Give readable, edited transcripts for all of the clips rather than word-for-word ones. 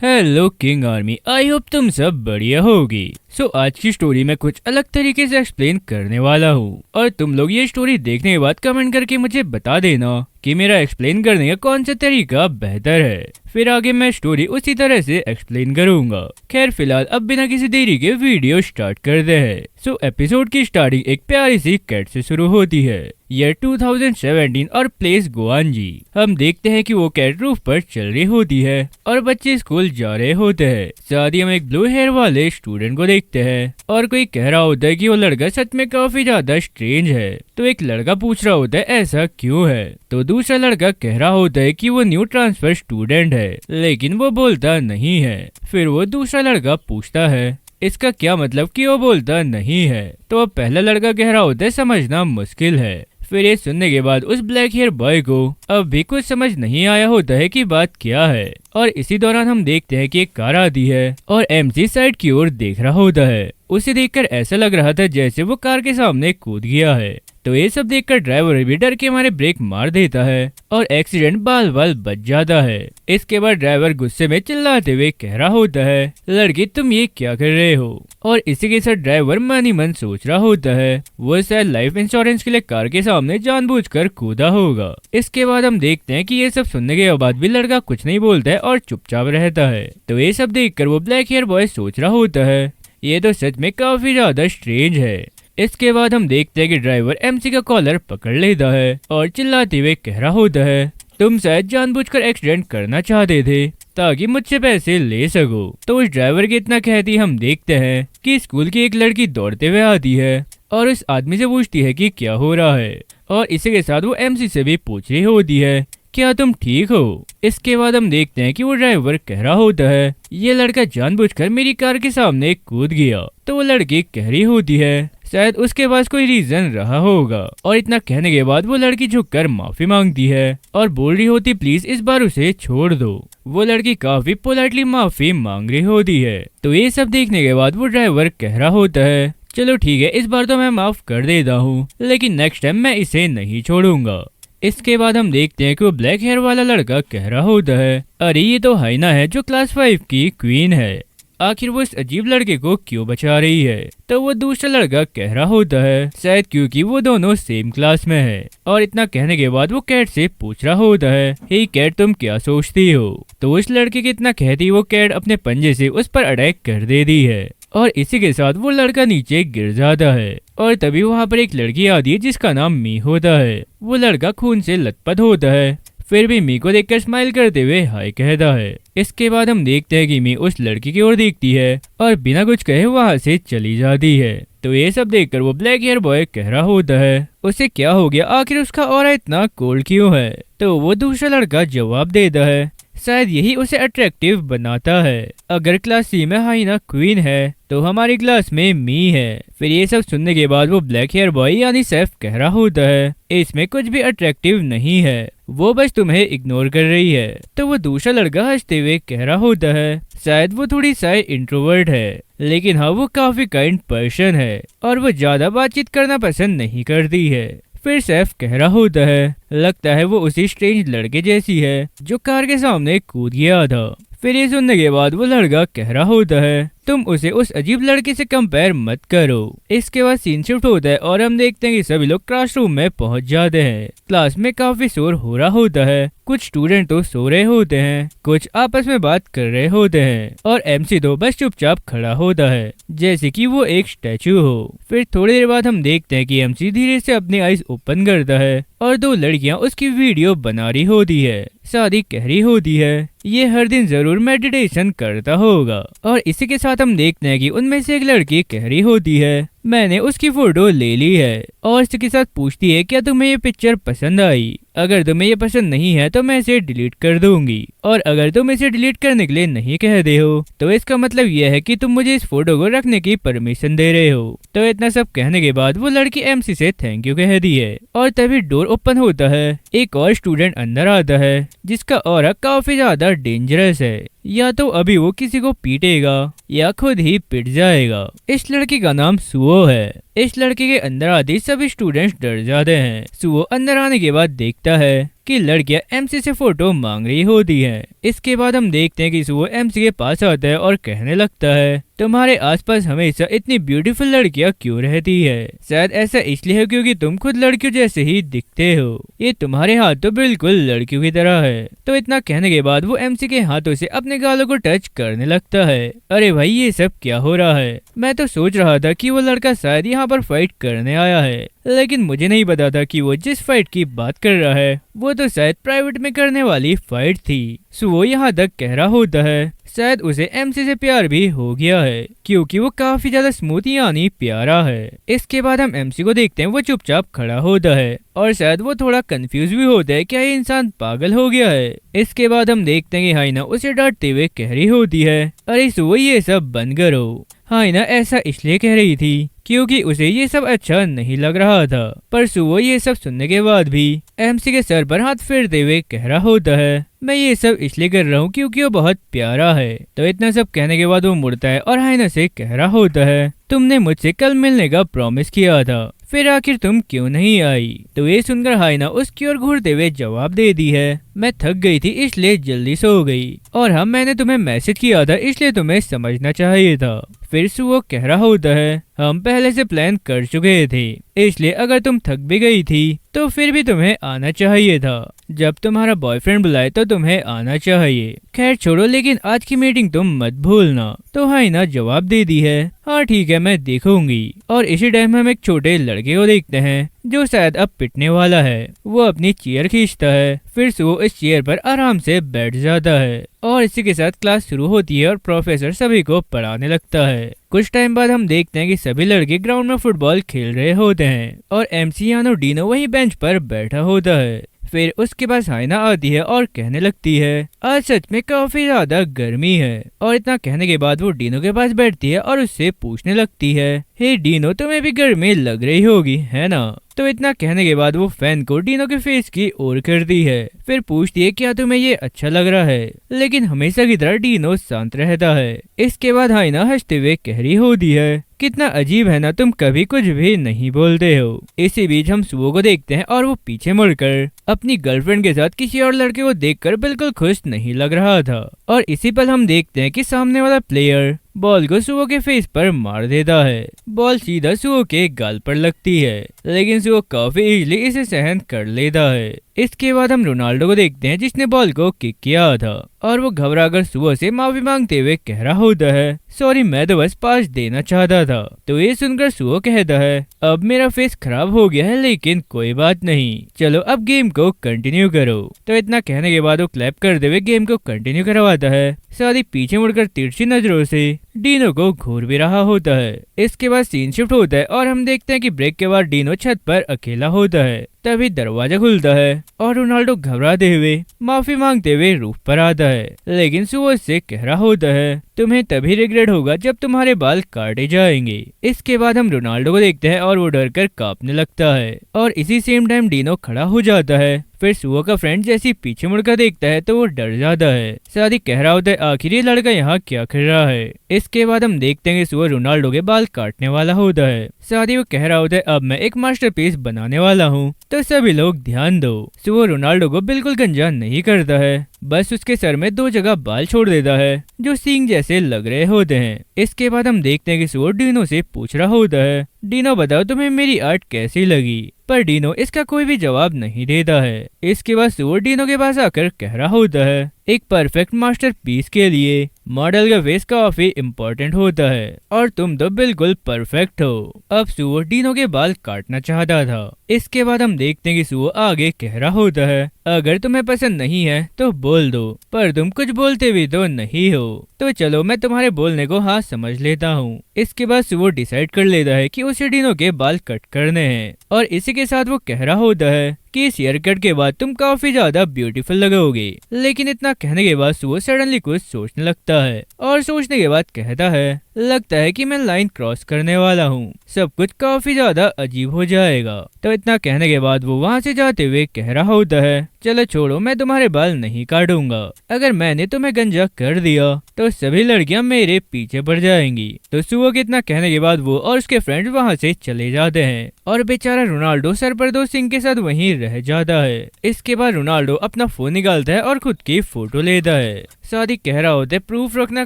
Hello king army, I hope तुम सब बढ़िया होगी। आज की स्टोरी मैं कुछ अलग तरीके से एक्सप्लेन करने वाला हूँ और तुम लोग ये स्टोरी देखने के बाद कमेंट करके मुझे बता देना कि मेरा एक्सप्लेन करने का कौन सा तरीका बेहतर है। फिर आगे मैं स्टोरी उसी तरह से एक्सप्लेन करूंगा। खैर फिलहाल अब बिना किसी देरी के वीडियो स्टार्ट करते हैं। एपिसोड की स्टार्टिंग एक प्यारी सी कैट से शुरू होती है। ईयर 2017 और प्लेस गुआंजी। हम देखते हैं कि वो कैट रूफ पर चल रही होती है और बच्चे स्कूल जा रहे होते हैं। साथ ही हम एक ब्लू हेयर वाले स्टूडेंट को देखते हैं और कोई कह रहा होता है कि वो लड़का सच में काफी ज्यादा स्ट्रेंज है। तो एक लड़का पूछ रहा होता है ऐसा क्यों है, तो दूसरा लड़का कह रहा होता है कि वो न्यू ट्रांसफर स्टूडेंट है, लेकिन वो बोलता नहीं है। फिर वो दूसरा लड़का पूछता है इसका क्या मतलब कि वो बोलता नहीं है, तो अब पहला लड़का कह रहा होता है समझना मुश्किल है। फिर ये सुनने के बाद उस ब्लैक हेयर बॉय को अब भी कुछ समझ नहीं आया होता है कि बात क्या है। और इसी दौरान हम देखते हैं कि एक कार आती है और एमसी साइड की ओर देख रहा होता है। उसे देखकर ऐसा लग रहा था जैसे वो कार के सामने कूद गया है। तो ये सब देखकर ड्राइवर भी डर के मारे ब्रेक मार देता है और एक्सीडेंट बाल बाल बच जाता है। इसके बाद ड्राइवर गुस्से में चिल्लाते हुए कह रहा होता है लड़की तुम ये क्या कर रहे हो। और इसी के साथ ड्राइवर मन ही मन सोच रहा होता है वो शायद लाइफ इंश्योरेंस के लिए कार के सामने जानबूझकर कूदा होगा। इसके बाद हम देखते हैं कि ये सब सुनने के बाद भी लड़का कुछ नहीं बोलता है और चुपचाप रहता है। तो ये सब देखकर वो ब्लैक हेयर बॉय सोच रहा होता है ये तो सच में काफी ज्यादा स्ट्रेंज है। इसके बाद हम देखते हैं कि ड्राइवर एमसी का कॉलर पकड़ लेता है और चिल्लाते हुए कह रहा होता है तुम शायद जानबूझकर एक्सीडेंट करना चाहते थे ताकि मुझसे पैसे ले सको। तो उस ड्राइवर के इतना कहती हम देखते हैं कि स्कूल की एक लड़की दौड़ते हुए आती है और उस आदमी से पूछती है कि क्या हो रहा है, और इसी के साथ वो एमसी से भी पूछ रही होती है क्या तुम ठीक हो। इसके बाद हम देखते हैं कि वो ड्राइवर कह रहा होता है ये लड़का जानबूझकर मेरी कार के सामने कूद गया। तो वो लड़की कह रही होती है शायद उसके पास कोई रीजन रहा होगा। और इतना कहने के बाद वो लड़की झुककर माफी मांगती है और बोल रही होती प्लीज इस बार उसे छोड़ दो। वो लड़की काफी पोलाइटली माफी मांग रही होती है। तो ये सब देखने के बाद वो ड्राइवर कह रहा होता है चलो ठीक है इस बार तो मैं माफ कर देता हूँ, लेकिन नेक्स्ट टाइम मैं इसे नहीं छोड़ूंगा। इसके बाद हम देखते हैं कि वो ब्लैक हेयर वाला लड़का कह रहा होता है अरे ये तो हाइना है जो क्लास 5 की क्वीन है, आखिर वो इस अजीब लड़के को क्यों बचा रही है। तो वो दूसरा लड़का कह रहा होता है शायद क्योंकि वो दोनों सेम क्लास में है। और इतना कहने के बाद वो कैट से पूछ रहा होता है हे कैट तुम क्या सोचती हो। तो उस लड़के की इतना कहती वो कैट अपने पंजे से उस पर अटैक कर देती है और इसी के साथ वो लड़का नीचे गिर जाता है। और तभी वहाँ पर एक लड़की आती है जिसका नाम मी होता है। वो लड़का खून से लथपथ होता है, फिर भी मी को देखकर स्माइल करते हुए हाय कहता है। इसके बाद हम देखते हैं कि मी उस लड़की की ओर देखती है और बिना कुछ कहे वहाँ से चली जाती है। तो ये सब देखकर वो ब्लैक हेयर बॉय कह रहा होता है उसे क्या हो गया, आखिर उसका ऑरा इतना कोल्ड क्यों है। तो वो दूसरा लड़का जवाब देता है शायद यही उसे अट्रैक्टिव बनाता है। अगर क्लास सी में हाइना क्वीन है तो हमारी क्लास में मी है। फिर ये सब सुनने के बाद वो ब्लैक हेयर बॉय यानी सैफ कह रहा होता है इसमें कुछ भी अट्रैक्टिव नहीं है, वो बस तुम्हें इग्नोर कर रही है। तो वो दूसरा लड़का हंसते हुए कह रहा होता है शायद वो थोड़ी सा इंट्रोवर्ट है, लेकिन हाँ वो काफी काइंड पर्सन है और वो ज्यादा बातचीत करना पसंद नहीं करती है। फिर सैफ कह रहा होता है लगता है वो उसी स्ट्रेंज लड़के जैसी है जो कार के सामने कूद गया था। फिर ये सुनने के बाद वो लड़का कह रहा होता है तुम उसे उस अजीब लड़के से कंपेयर मत करो। इसके बाद सीन शिफ्ट होता है और हम देखते हैं कि सभी लोग क्लासरूम में पहुंच जाते हैं। क्लास में काफी शोर हो रहा होता है, कुछ स्टूडेंट तो सो रहे होते हैं, कुछ आपस में बात कर रहे होते हैं और एमसी तो बस चुपचाप खड़ा होता है जैसे कि वो एक स्टैचू हो। फिर थोड़ी देर बाद हम देखते हैं कि एमसी धीरे से अपनी आईज ओपन करता है और दो लड़कियां उसकी वीडियो बना रही होती है। शादी कह रही होती है ये हर दिन जरूर मेडिटेशन करता होगा। और इसी के साथ हम देखते हैं कि उनमें से एक लड़की कह रही होती है मैंने उसकी फोटो ले ली है और इसके साथ पूछती है क्या तुम्हें ये पिक्चर पसंद आई, अगर तुम्हें ये पसंद नहीं है तो मैं इसे डिलीट कर दूंगी, और अगर तुम इसे डिलीट करने के लिए नहीं कहते हो तो इसका मतलब यह है कि तुम मुझे इस फोटो को रखने की परमिशन दे रहे हो। तो इतना सब कहने के बाद वो लड़की एमसी से थैंक यू कहती है और तभी डोर ओपन होता है। एक और स्टूडेंट अंदर आता है जिसका ऑरा काफी ज्यादा डेंजरस है, या तो अभी वो किसी को पीटेगा या खुद ही पिट जाएगा। इस लड़की का नाम सुओ है। इस लड़के के अंदर आते सभी स्टूडेंट्स डर जाते हैं। सुओ अंदर आने के बाद देखता है कि लड़कियां एमसी से फोटो मांग रही होती हैं। इसके बाद हम देखते हैं कि सुबह एमसी के पास आता है और कहने लगता है, तुम्हारे आसपास हमेशा इतनी ब्यूटीफुल लड़कियां क्यों रहती है? शायद ऐसा इसलिए है क्योंकि तुम खुद लड़कियों जैसे ही दिखते हो। ये तुम्हारे हाथ तो बिल्कुल लड़कियों की तरह है। तो इतना कहने के बाद वो एमसी के हाथों से अपने गालों को टच करने लगता है। अरे भाई, ये सब क्या हो रहा है? मैं तो सोच रहा था कि वो लड़का शायद यहाँ पर फाइट करने आया है, लेकिन मुझे नहीं पता था कि वो जिस फाइट की बात कर रहा है वो तो शायद प्राइवेट में करने वाली फाइट थी। सो वो यहाँ तक कह रहा होता है शायद उसे एमसी से प्यार भी हो गया है, क्योंकि वो काफी ज्यादा स्मूथ यानी प्यारा है। इसके बाद हम एमसी को देखते हैं, वो चुपचाप खड़ा होता है और शायद वो थोड़ा कंफ्यूज भी होता है, क्या ये इंसान पागल हो गया है। इसके बाद हम देखते हैं कि हाइना उसे डांटते हुए कह रही होती है, अरे सुबह ये सब बंद करो। हाइना ऐसा इसलिए कह रही थी क्योंकि उसे ये सब अच्छा नहीं लग रहा था, पर सुबह ये सब सुनने के बाद भी एमसी के सर पर हाथ फेरते हुए कह रहा होता है, मैं ये सब इसलिए कर रहा हूँ क्योंकि वो बहुत प्यारा है। तो इतना सब कहने के बाद वो मुड़ता है और हाइना से कह रहा होता है, तुमने मुझसे कल मिलने का प्रॉमिस किया था, फिर आखिर तुम क्यों नहीं आई? तो ये सुनकर हाइना उसकी ओर घूरते हुए जवाब दे दी है, मैं थक गई थी इसलिए जल्दी सो गई, और हाँ मैंने तुम्हें मैसेज किया था इसलिए तुम्हें समझना चाहिए था। फिर से वो कह रहा होता है, हम पहले से प्लान कर चुके थे, इसलिए अगर तुम थक भी गई थी तो फिर भी तुम्हें आना चाहिए था। जब तुम्हारा बॉयफ्रेंड बुलाए तो तुम्हें आना चाहिए। खैर छोड़ो, लेकिन आज की मीटिंग तुम मत भूलना। तो हाइना जवाब दे दी है, हाँ ठीक है मैं देखूंगी। और इसी टाइम हम एक छोटे लड़के को देखते हैं जो शायद अब पिटने वाला है। वो अपनी चेयर खींचता है, फिर से वो इस चेयर पर आराम से बैठ जाता है और इसी के साथ क्लास शुरू होती है और प्रोफेसर सभी को पढ़ाने लगता है। कुछ टाइम बाद हम देखते हैं कि सभी लड़के ग्राउंड में फुटबॉल खेल रहे होते हैं और एमसी यानो डीनो वही बेंच पर बैठा होता है। फिर उसके पास हाइना आती है और कहने लगती है, आज सच में काफी ज्यादा गर्मी है। और इतना कहने के बाद वो डीनो के पास बैठती है और उससे पूछने लगती है, हे डीनो तुम्हें भी गर्मी लग रही होगी है ना? तो इतना कहने के बाद वो फैन को डीनो के फेस की ओर करती है, फिर पूछती है क्या तुम्हें ये अच्छा लग रहा है? लेकिन हमेशा की तरह डीनो शांत रहता है। इसके बाद हाइना हंसते हुए कह रही होती है, कितना अजीब है ना, तुम कभी कुछ भी नहीं बोलते हो। इसी बीच हम सुबह को देखते हैं और वो पीछे मुड़कर अपनी गर्लफ्रेंड के साथ किसी और लड़के को देखकर बिल्कुल खुश नहीं लग रहा था। और इसी पल हम देखते हैं कि सामने वाला प्लेयर बॉल को सुओ के फेस पर मार देता है। बॉल सीधा सुओ के गाल पर लगती है, लेकिन सुओ काफी इजीली इसे सहन कर लेता है। इसके बाद हम रोनाल्डो को देखते हैं जिसने बॉल को किक किया था और वो घबराकर सुओ से माफी मांगते हुए कह रहा होता है, सॉरी मैं तो बस पास देना चाहता था। तो ये सुनकर सुओ कहता है, अब मेरा फेस खराब हो गया है लेकिन कोई बात नहीं, चलो अब गेम को कंटिन्यू करो। तो इतना कहने के बाद वो क्लैप करते हुए गेम को कंटिन्यू करवाता है। साथ ही पीछे मुड़कर तिरछी नजरों से डीनो को घूर भी रहा होता है। इसके बाद सीन शिफ्ट होता है और हम देखते हैं कि ब्रेक के बाद डीनो छत पर अकेला होता है। तभी दरवाजा खुलता है और रोनाल्डो घबराते हुए माफी मांगते हुए रूफ पर आता है, लेकिन सुबह से कह रहा होता है, तुम्हें तभी रिग्रेट होगा जब तुम्हारे बाल काटे जाएंगे। इसके बाद हम रोनाल्डो को देखते हैं और वो डर कर कांपने लगता है और इसी सेम टाइम डीनो खड़ा हो जाता है। फिर सुओ का फ्रेंड जैसे पीछे मुड़कर देखता है तो वो डर जाता है। साथ ही कह रहा होता है, आखिर ये लड़का यहाँ क्या कर रहा है? इसके बाद हम देखते हैं कि सुओ रोनाल्डो के बाल काटने वाला होता है। साथ ही वो कह रहा होता है, अब मैं एक मास्टरपीस बनाने वाला हूँ, तो सभी लोग ध्यान दो। सुओ रोनाल्डो को बिल्कुल गंजा नहीं करता है, बस उसके सर में 2 जगह बाल छोड़ देता है जो सींग जैसे लग रहे होते हैं। इसके बाद हम देखते हैं कि सुओ डीनो से पूछ रहा होता है, डीनो बताओ तुम्हें मेरी आर्ट कैसी लगी? पर डीनो इसका कोई भी जवाब नहीं देता है। इसके बाद सुओ डीनो के पास आकर कह रहा होता है, एक परफेक्ट मास्टरपीस के लिए मॉडल का फेस काफी इम्पोर्टेंट होता है और तुम तो बिल्कुल परफेक्ट हो। अब सुओ डीनो के बाल काटना चाहता था। इसके बाद हम देखते हैं कि सुओ आगे कह रहा होता है, अगर तुम्हें पसंद नहीं है तो बोल दो, पर तुम कुछ बोलते भी तो नहीं हो, तो चलो मैं तुम्हारे बोलने को हाँ समझ लेता हूँ। इसके बाद सुओ डिसाइड कर लेता है कि उसे डीनो के बाल कट करने हैं और इसी के साथ वो कह रहा होता है कि इस हेयर कट के बाद तुम काफी ज्यादा ब्यूटीफुल लगोगे। लेकिन इतना कहने के बाद सुओ सडनली कुछ सोचने लगता है और सोचने के बाद कहता है, लगता है कि मैं लाइन क्रॉस करने वाला हूँ, सब कुछ काफी ज्यादा अजीब हो जाएगा। तो इतना कहने के बाद वो वहाँ से जाते हुए कह रहा होता है, चलो छोड़ो, मैं तुम्हारे बाल नहीं काटूंगा। अगर मैंने तुम्हें गंजा कर दिया तो सभी लड़कियां मेरे पीछे पड़ जाएंगी। तो सुओ के इतना कहने के बाद वो और उसके फ्रेंड्स वहां से चले जाते हैं और बेचारा रोनाल्डो सरपरदो सिंह के साथ वहीं रह जाता है। इसके बाद रोनाल्डो अपना फोन निकालता है और खुद की फोटो लेता है। साथ ही कह रहा होता है प्रूफ रखना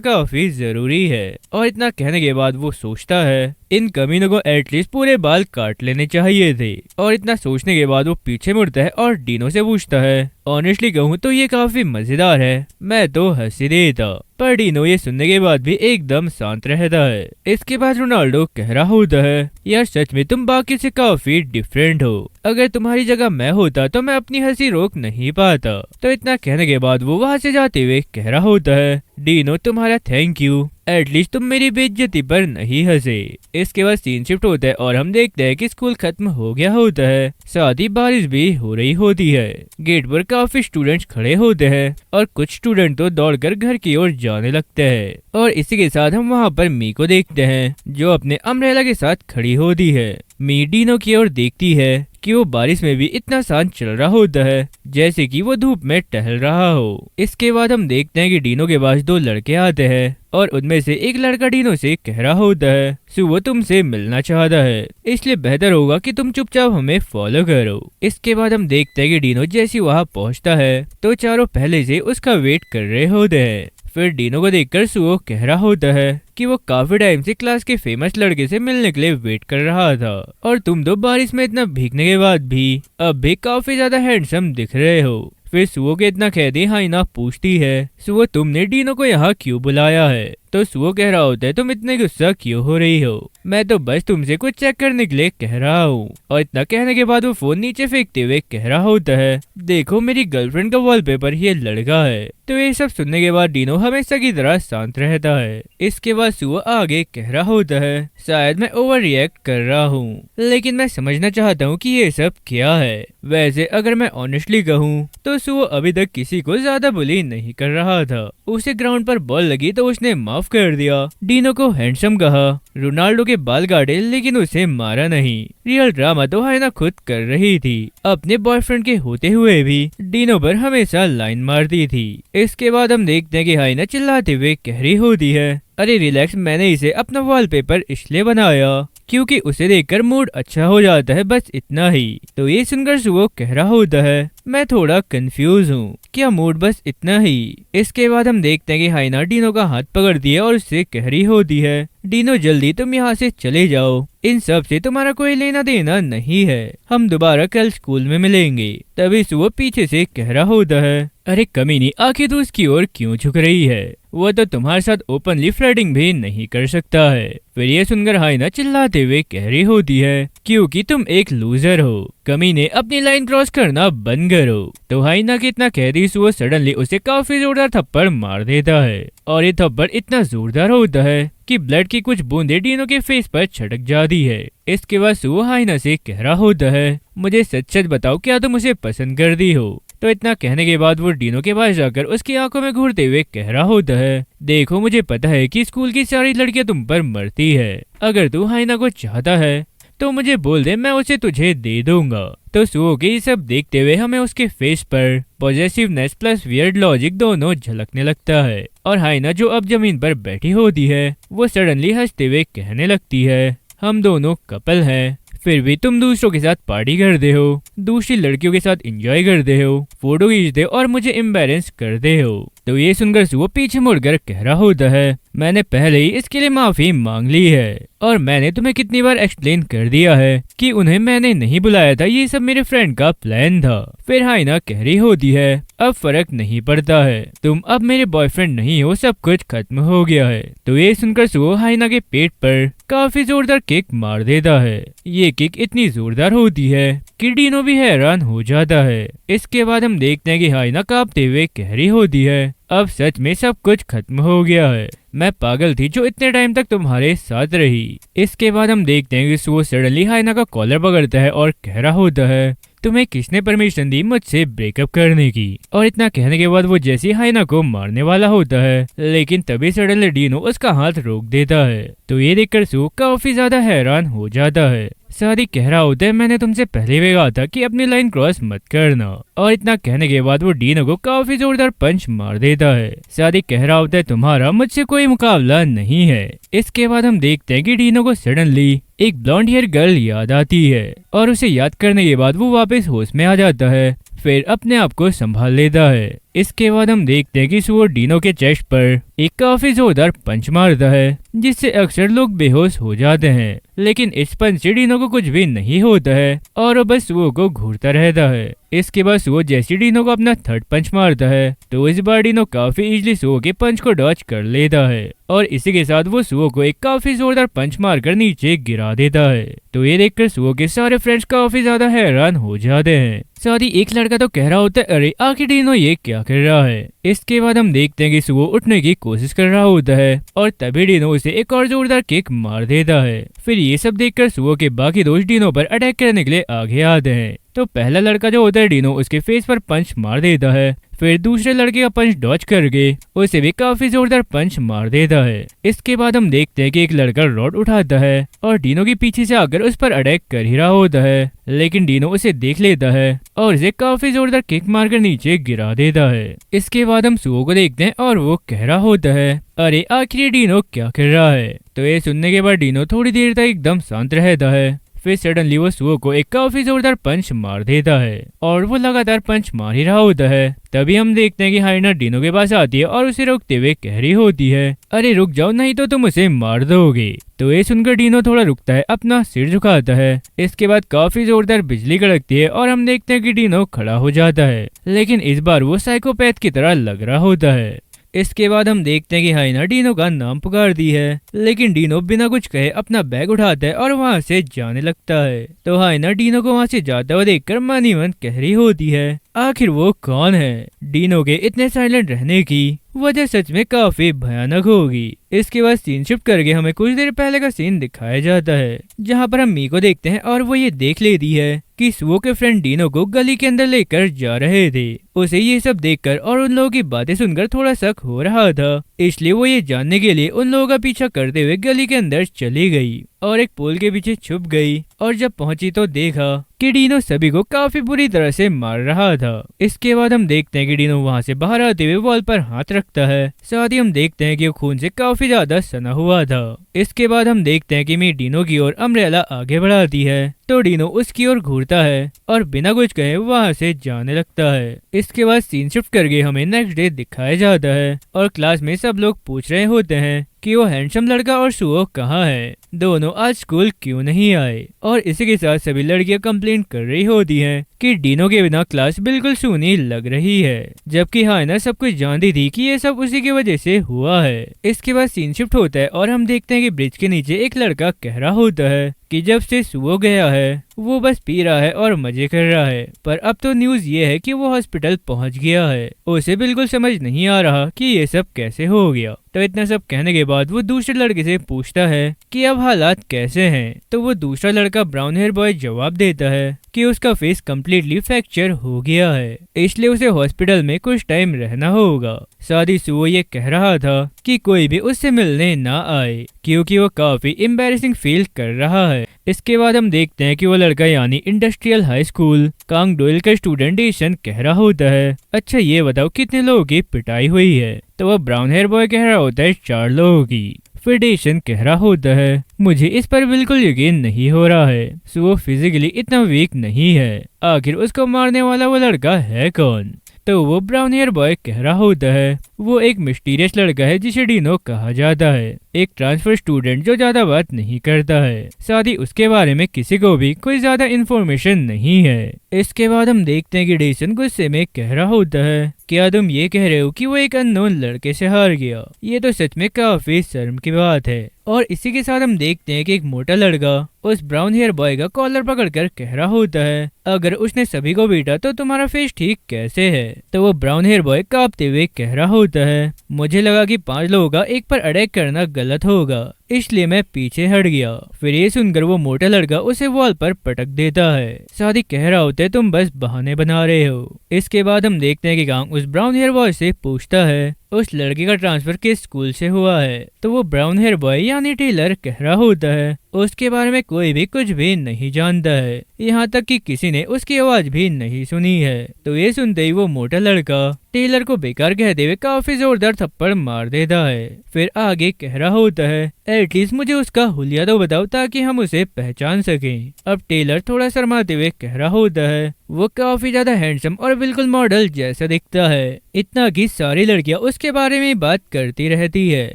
काफी जरूरी है। और इतना कहने के बाद वो सोचता है इन कमीनों को एटलीस्ट पूरे बाल काट लेने चाहिए थे। और इतना सोचने के बाद वो पीछे मुड़ता है और डीनो से पूछता है ऑनेस्टली कहूँ तो ये काफी मजेदार है, मैं तो हंस ही देता। पर डीनो ये सुनने के बाद भी एकदम शांत रहता है। इसके बाद रोनाल्डो कह रहा होता है यार सच में तुम बाकी से काफी डिफरेंट हो, अगर तुम्हारी जगह मैं होता तो मैं अपनी हंसी रोक नहीं पाता। तो इतना कहने के बाद वो वहां से जाते हुए कह रहा होता है डीनो तुम्हारा थैंक यू, एटलीस्ट तुम मेरी बेइज्जती पर नहीं हंसे। इसके बाद सीन शिफ्ट होता है और हम देखते हैं कि स्कूल खत्म हो गया होता है, साथ ही बारिश भी हो रही होती है। गेट पर काफी स्टूडेंट्स खड़े होते हैं और कुछ स्टूडेंट तो दौड़कर घर की ओर जाने लगते हैं। और इसी के साथ हम वहाँ पर मी को देखते हैं जो अपने अम्ब्रेला के साथ खड़ी होती है। मी डीनो की ओर देखती है कि वो बारिश में भी इतना शांत चल रहा होता है जैसे कि वो धूप में टहल रहा हो। इसके बाद हम देखते हैं कि डीनो के पास दो लड़के आते हैं और उनमें से एक लड़का डीनो से कह रहा होता है वो तुमसे मिलना चाहता है, इसलिए बेहतर होगा कि तुम चुपचाप हमें फॉलो करो। इसके बाद हम देखते हैं कि डीनो जैसे वहाँ पहुँचता है तो चारों पहले से उसका वेट कर रहे होते हैं। फिर डीनो को देखकर सुओ कह रहा होता है कि वो काफी टाइम से क्लास के फेमस लड़के से मिलने के लिए वेट कर रहा था और तुम दो बारिश में इतना भीगने के बाद भी अब भी काफी ज्यादा हैंडसम दिख रहे हो। फिर सुओ के इतना कहते हाइना पूछती है सुओ तुमने डीनो को यहाँ क्यों बुलाया है? तो सुओ कह रहा होता है तुम इतने गुस्सा क्यों हो रही हो, मैं तो बस तुमसे कुछ चेक करने के लिए कह रहा हूँ। और इतना कहने के बाद वो फोन नीचे फेंकते हुए कह रहा होता है देखो मेरी गर्लफ्रेंड का वॉलपेपर ये लड़का है। तो ये सब सुनने के बाद डीनो हमेशा की तरह शांत रहता है। इसके बाद सुओ आगे कह रहा होता है शायद मैं ओवर रिएक्ट कर रहा हूँ, लेकिन मैं समझना चाहता हूँ कि ये सब क्या है। वैसे अगर मैं ऑनेस्टली कहूँ तो सुओ अभी तक किसी को ज्यादा बुली नहीं कर रहा था। उसे ग्राउंड पर बॉल लगी तो उसने माफ कर दिया, डीनो को हैंडसम कहा, रोनाल्डो के बाल काटे लेकिन उसे मारा नहीं। रियल ड्रामा तो हाइना खुद कर रही थी, अपने बॉयफ्रेंड के होते हुए भी डीनो पर हमेशा लाइन मारती थी। इसके बाद हम देखते हैं कि हाइना चिल्लाते हुए कह रही होती है अरे रिलैक्स, मैंने इसे अपना वॉलपेपर इसलिए बनाया क्योंकि उसे देखकर मूड अच्छा हो जाता है, बस इतना ही। तो ये सुनकर सुओ कह रहा होता है मैं थोड़ा कंफ्यूज हूँ, क्या मूड बस इतना ही? इसके बाद हम देखते हैं कि हाइना डीनो का हाथ पकड़ती है और उससे कह रही होती है डीनो जल्दी तुम यहाँ से चले जाओ, इन सब से तुम्हारा कोई लेना देना नहीं है, हम दोबारा कल स्कूल में मिलेंगे। तभी सुओ पीछे से कह रहा होता है अरे कमीनी, आखिर तू उसकी ओर क्यों झुक रही है, वो तो तुम्हारे साथ ओपनली फ्लर्टिंग भी नहीं कर सकता है। फिर ये सुनकर हाइना चिल्लाते हुए कह रही होती है क्योंकि तुम एक लूजर हो, कमीने अपनी लाइन क्रॉस करना बंद करो। तो हाइना के इतना कह रही सुओ सडनली उसे काफी जोरदार थप्पड़ मार देता है और ये थप्पड़ इतना जोरदार होता है कि ब्लड की कुछ बूंदें डीनो के फेस पर छटक जाती है। इसके बाद सुओ हाइना से कह रहा होता है मुझे सच सच बताओ क्या तुम उसे पसंद करती हो? तो इतना कहने के बाद वो डीनो के पास जाकर उसकी आंखों में घूरते हुए कह रहा होता है देखो मुझे पता है कि स्कूल की सारी लड़कियां तुम पर मरती है, अगर तू हाइना को चाहता है तो मुझे बोल दे, मैं उसे तुझे दे दूंगा। तो सुओ के ये सब देखते हुए हमें उसके फेस पर पॉजिटिवनेस प्लस वियर्ड लॉजिक दोनों झलकने लगता है। और हाइना जो अब जमीन पर बैठी होती है वो सडनली हंसते हुए कहने लगती है हम दोनों कपल हैं, फिर भी तुम दूसरों के साथ पार्टी करते हो, दूसरी लड़कियों के साथ एंजॉय करते हो, फोटो खींचते हो और मुझे एम्बैरेंस करते हो। तो ये सुनकर सुओ पीछे मुड़कर कह रहा होता है मैंने पहले ही इसके लिए माफी मांग ली है और मैंने तुम्हें कितनी बार एक्सप्लेन कर दिया है कि उन्हें मैंने नहीं बुलाया था, ये सब मेरे फ्रेंड का प्लान था। फिर हाइना कह रही होती है अब फर्क नहीं पड़ता है, तुम अब मेरे बॉयफ्रेंड नहीं हो, सब कुछ खत्म हो गया है। तो ये सुनकर सुओ हाइना के पेट पर काफी जोरदार किक मार देता है। ये किक इतनी जोरदार होती है कि डीनो भी हैरान हो जाता है। इसके बाद हम देखते हैं कि हाइना कांपते हुए कह रही होती है अब सच में सब कुछ खत्म हो गया है, मैं पागल थी जो इतने टाइम तक तुम्हारे साथ रही। इसके बाद हम देखते हैं कि सुओ सडनली हाइना का कॉलर पकड़ता है और कह रहा होता है तुम्हें किसने परमिशन दी मुझसे ब्रेकअप करने की? और इतना कहने के बाद वो जैसी हाइना को मारने वाला होता है लेकिन तभी सडनली डीनो उसका हाथ रोक देता है। तो ये देखकर सुओ काफी ज्यादा हैरान हो जाता है। सादी कह रहा होता है मैंने तुमसे पहले भी कहा था कि अपनी लाइन क्रॉस मत करना। और इतना कहने के बाद वो डीनो को काफी जोरदार पंच मार देता है। सादी कह रहा होता है तुम्हारा मुझसे कोई मुकाबला नहीं है। इसके बाद हम देखते हैं कि डीनो को सडनली एक ब्लॉन्ड हेयर गर्ल याद आती है और उसे याद करने के बाद वो वापस होश में आ जाता है, फिर अपने आप को संभाल लेता है। इसके बाद हम देखते हैं कि सुओ डीनो के चेस्ट पर एक काफी जोरदार पंच मारता है जिससे अक्सर लोग बेहोश हो जाते हैं, लेकिन इस पंच से डीनो को कुछ भी नहीं होता है और वो बस सुओ को घूरता रहता है। इसके बाद सुओ जैसे डीनो को अपना थर्ड पंच मारता है तो इस बार डीनो काफी इजीली सुओ के पंच को डॉच कर लेता है और इसी के साथ वो सुओ को एक काफी जोरदार पंच मारकर नीचे गिरा देता है। तो ये देखकर सुओ के सारे फ्रेंड्स काफी ज्यादा हैरान हो जाते हैं। साथ ही एक लड़का तो कह रहा होता है अरे आखिर डीनो ये क्या कर रहा है। इसके बाद हम देखते हैं कि सुओ उठने की कोशिश कर रहा होता है और तभी डीनो उसे एक और जोरदार किक मार देता है। फिर ये सब देखकर सुओ के बाकी दोस्त डीनो पर अटैक करने के लिए आगे आते हैं। तो पहला लड़का जो होता है डीनो उसके फेस पर पंच मार देता है, फिर दूसरे लड़के का पंच डॉच करके उसे भी काफी जोरदार पंच मार देता है। इसके बाद हम देखते हैं कि एक लड़का रॉड उठाता है और डीनो के पीछे से आकर उस पर अटैक कर ही रहा होता है, लेकिन डीनो उसे देख लेता है और उसे काफी जोरदार किक मारकर नीचे गिरा देता है। इसके बाद हम सुओ को देखते हैं और वो कह रहा होता है अरे आखिर डीनो क्या कर रहा है। तो ये सुनने के बाद डीनो थोड़ी देर तक एकदम शांत रहता है, फिर सडनली वो सुओ को एक काफी जोरदार पंच मार देता है और वो लगातार पंच मार ही रहा होता है। तभी हम देखते हैं कि हाइना डीनो के पास आती है और उसे रोकते हुए कह रही होती है अरे रुक जाओ नहीं तो तुम उसे मार दोगे। तो ये सुनकर डीनो थोड़ा रुकता है, अपना सिर झुकाता है। इसके बाद काफी जोरदार बिजली कड़कती है और हम देखते हैं कि डीनो खड़ा हो जाता है, लेकिन इस बार वो साइकोपैथ की तरह लग रहा होता है। इसके बाद हम देखते हैं कि हाइना डीनो का नाम पुकारती है, लेकिन डीनो बिना कुछ कहे अपना बैग उठाता है और वहां से जाने लगता है। तो हाइना डीनो को वहां से जाता हुआ देखकर मन ही मन कह रही होती है आखिर वो कौन है। डीनो के इतने साइलेंट रहने की वजह सच में काफी भयानक होगी। इसके बाद सीन शिफ्ट करके हमें कुछ देर पहले का सीन दिखाया जाता है, जहाँ पर हम मी को देखते हैं और वो ये देख लेती है कि सुओ के फ्रेंड डीनो को गली के अंदर लेकर जा रहे थे। उसे ये सब देखकर और उन लोगों की बातें सुनकर थोड़ा शक हो रहा था, इसलिए वो ये जानने के लिए उन लोगों का पीछा करते हुए गली के अंदर चली गई और एक पोल के पीछे छुप गई। और जब पहुंची तो देखा कि डीनो सभी को काफी बुरी तरह से मार रहा था। इसके बाद हम देखते हैं कि डीनो वहां से बाहर आते हुए वॉल पर हाथ रखता है, साथ ही हम देखते हैं कि वो खून से काफी ज्यादा सना हुआ था। इसके बाद हम देखते हैं कि मी डीनो की ओर अम्ब्रेला आगे बढ़ाती है तो डीनो उसकी ओर घूरता है और बिना कुछ कहे वहां से जाने लगता है। इसके बाद सीन शिफ्ट करके हमें नेक्स्ट डे दिखाया जाता है और क्लास में सब लोग पूछ रहे होते हैं कि वो हैंडसम लड़का और सुओ कहाँ है, दोनों आज स्कूल क्यों नहीं आए। और इसी के साथ सभी लड़कियां कंप्लेंट कर रही होती हैं कि डीनो के बिना क्लास बिल्कुल सूनी लग रही है, जबकि हाइना सब कुछ जानती थी कि ये सब उसी की वजह से हुआ है। इसके बाद सीन शिफ्ट होता है और हम देखते हैं कि ब्रिज के नीचे एक लड़का कह रहा होता है कि जब से सुओ गया है वो बस पी रहा है और मजे कर रहा है, पर अब तो न्यूज ये है कि वो हॉस्पिटल पहुंच गया है। उसे बिल्कुल समझ नहीं आ रहा कि ये सब कैसे हो गया। तो इतना सब कहने के बाद वो दूसरे लड़के से पूछता है कि अब हालात कैसे हैं। तो वो दूसरा लड़का ब्राउन हेयर बॉय जवाब देता है कि उसका फेस कम्प्लीटली फ्रैक्चर हो गया है, इसलिए उसे हॉस्पिटल में कुछ टाइम रहना होगा। साथ ही सुओ ये कह रहा था कि कोई भी उससे मिलने ना आए क्योंकि वो काफी एम्बैरेसिंग फील कर रहा है। इसके बाद हम देखते हैं कि वो लड़का यानी इंडस्ट्रियल हाई स्कूल कांग डोइल का स्टूडेंट डेशन कह रहा होता है अच्छा ये बताओ कितने लोगों की पिटाई हुई है। तो वह ब्राउन हेयर बॉय कह रहा होता है 4 लोगों की। फिर डेशन कह रहा होता है मुझे इस पर बिल्कुल यकीन नहीं हो रहा है, सुओ फिजिकली इतना वीक नहीं है, आखिर उसको मारने वाला वो लड़का है कौन। तो वो ब्राउन हेयर बॉय कह रहा होता है वो एक मिस्टीरियस लड़का है जिसे डीनो कहा जाता है, एक ट्रांसफर स्टूडेंट जो ज्यादा बात नहीं करता है, साथ ही उसके बारे में किसी को भी कोई ज्यादा इन्फॉर्मेशन नहीं है। इसके बाद हम देखते हैं कि डेसन गुस्से में कह रहा होता है क्या तुम ये कह रहे हो कि वो एक अननोन लड़के से हार गया, ये तो सच में काफी शर्म की बात है। और इसी के साथ हम देखते हैं कि एक मोटा लड़का उस ब्राउन हेयर बॉय का कॉलर पकड़कर कह रहा होता है अगर उसने सभी को बेटा तो तुम्हारा फेस ठीक कैसे है। तो वो ब्राउन हेयर बॉय कांपते हुए कह रहा होता है मुझे लगा कि 5 लोगों का एक पर अटैक करना गलत होगा, इसलिए मैं पीछे हट गया। फिर ये सुनकर वो मोटा लड़का उसे वॉल पर पटक देता है। साथ ही कह रहा होता है तुम बस बहाने बना रहे हो। इसके बाद हम देखते हैं कि कांग उस ब्राउन हेयर बॉय से पूछता है उस लड़के का ट्रांसफर किस स्कूल से हुआ है। तो वो ब्राउन हेयर बॉय यानी टेलर कह रहा होता है उसके बारे में कोई भी कुछ भी नहीं जानता है, यहाँ तक कि किसी ने उसकी आवाज भी नहीं सुनी है। तो ये सुनते ही वो मोटा लड़का टेलर को बेकार कहते हुए काफी जोरदार थप्पड़ मार देता है। फिर आगे कह रहा होता है एटलीस्ट मुझे उसका हुलिया तो बताओ ताकि हम उसे पहचान सकें। अब टेलर थोड़ा शर्माते हुए कह रहा होता है वो काफी ज्यादा हैंडसम और बिल्कुल मॉडल जैसा दिखता है, इतना कि सारी लड़कियां उसके बारे में बात करती रहती है,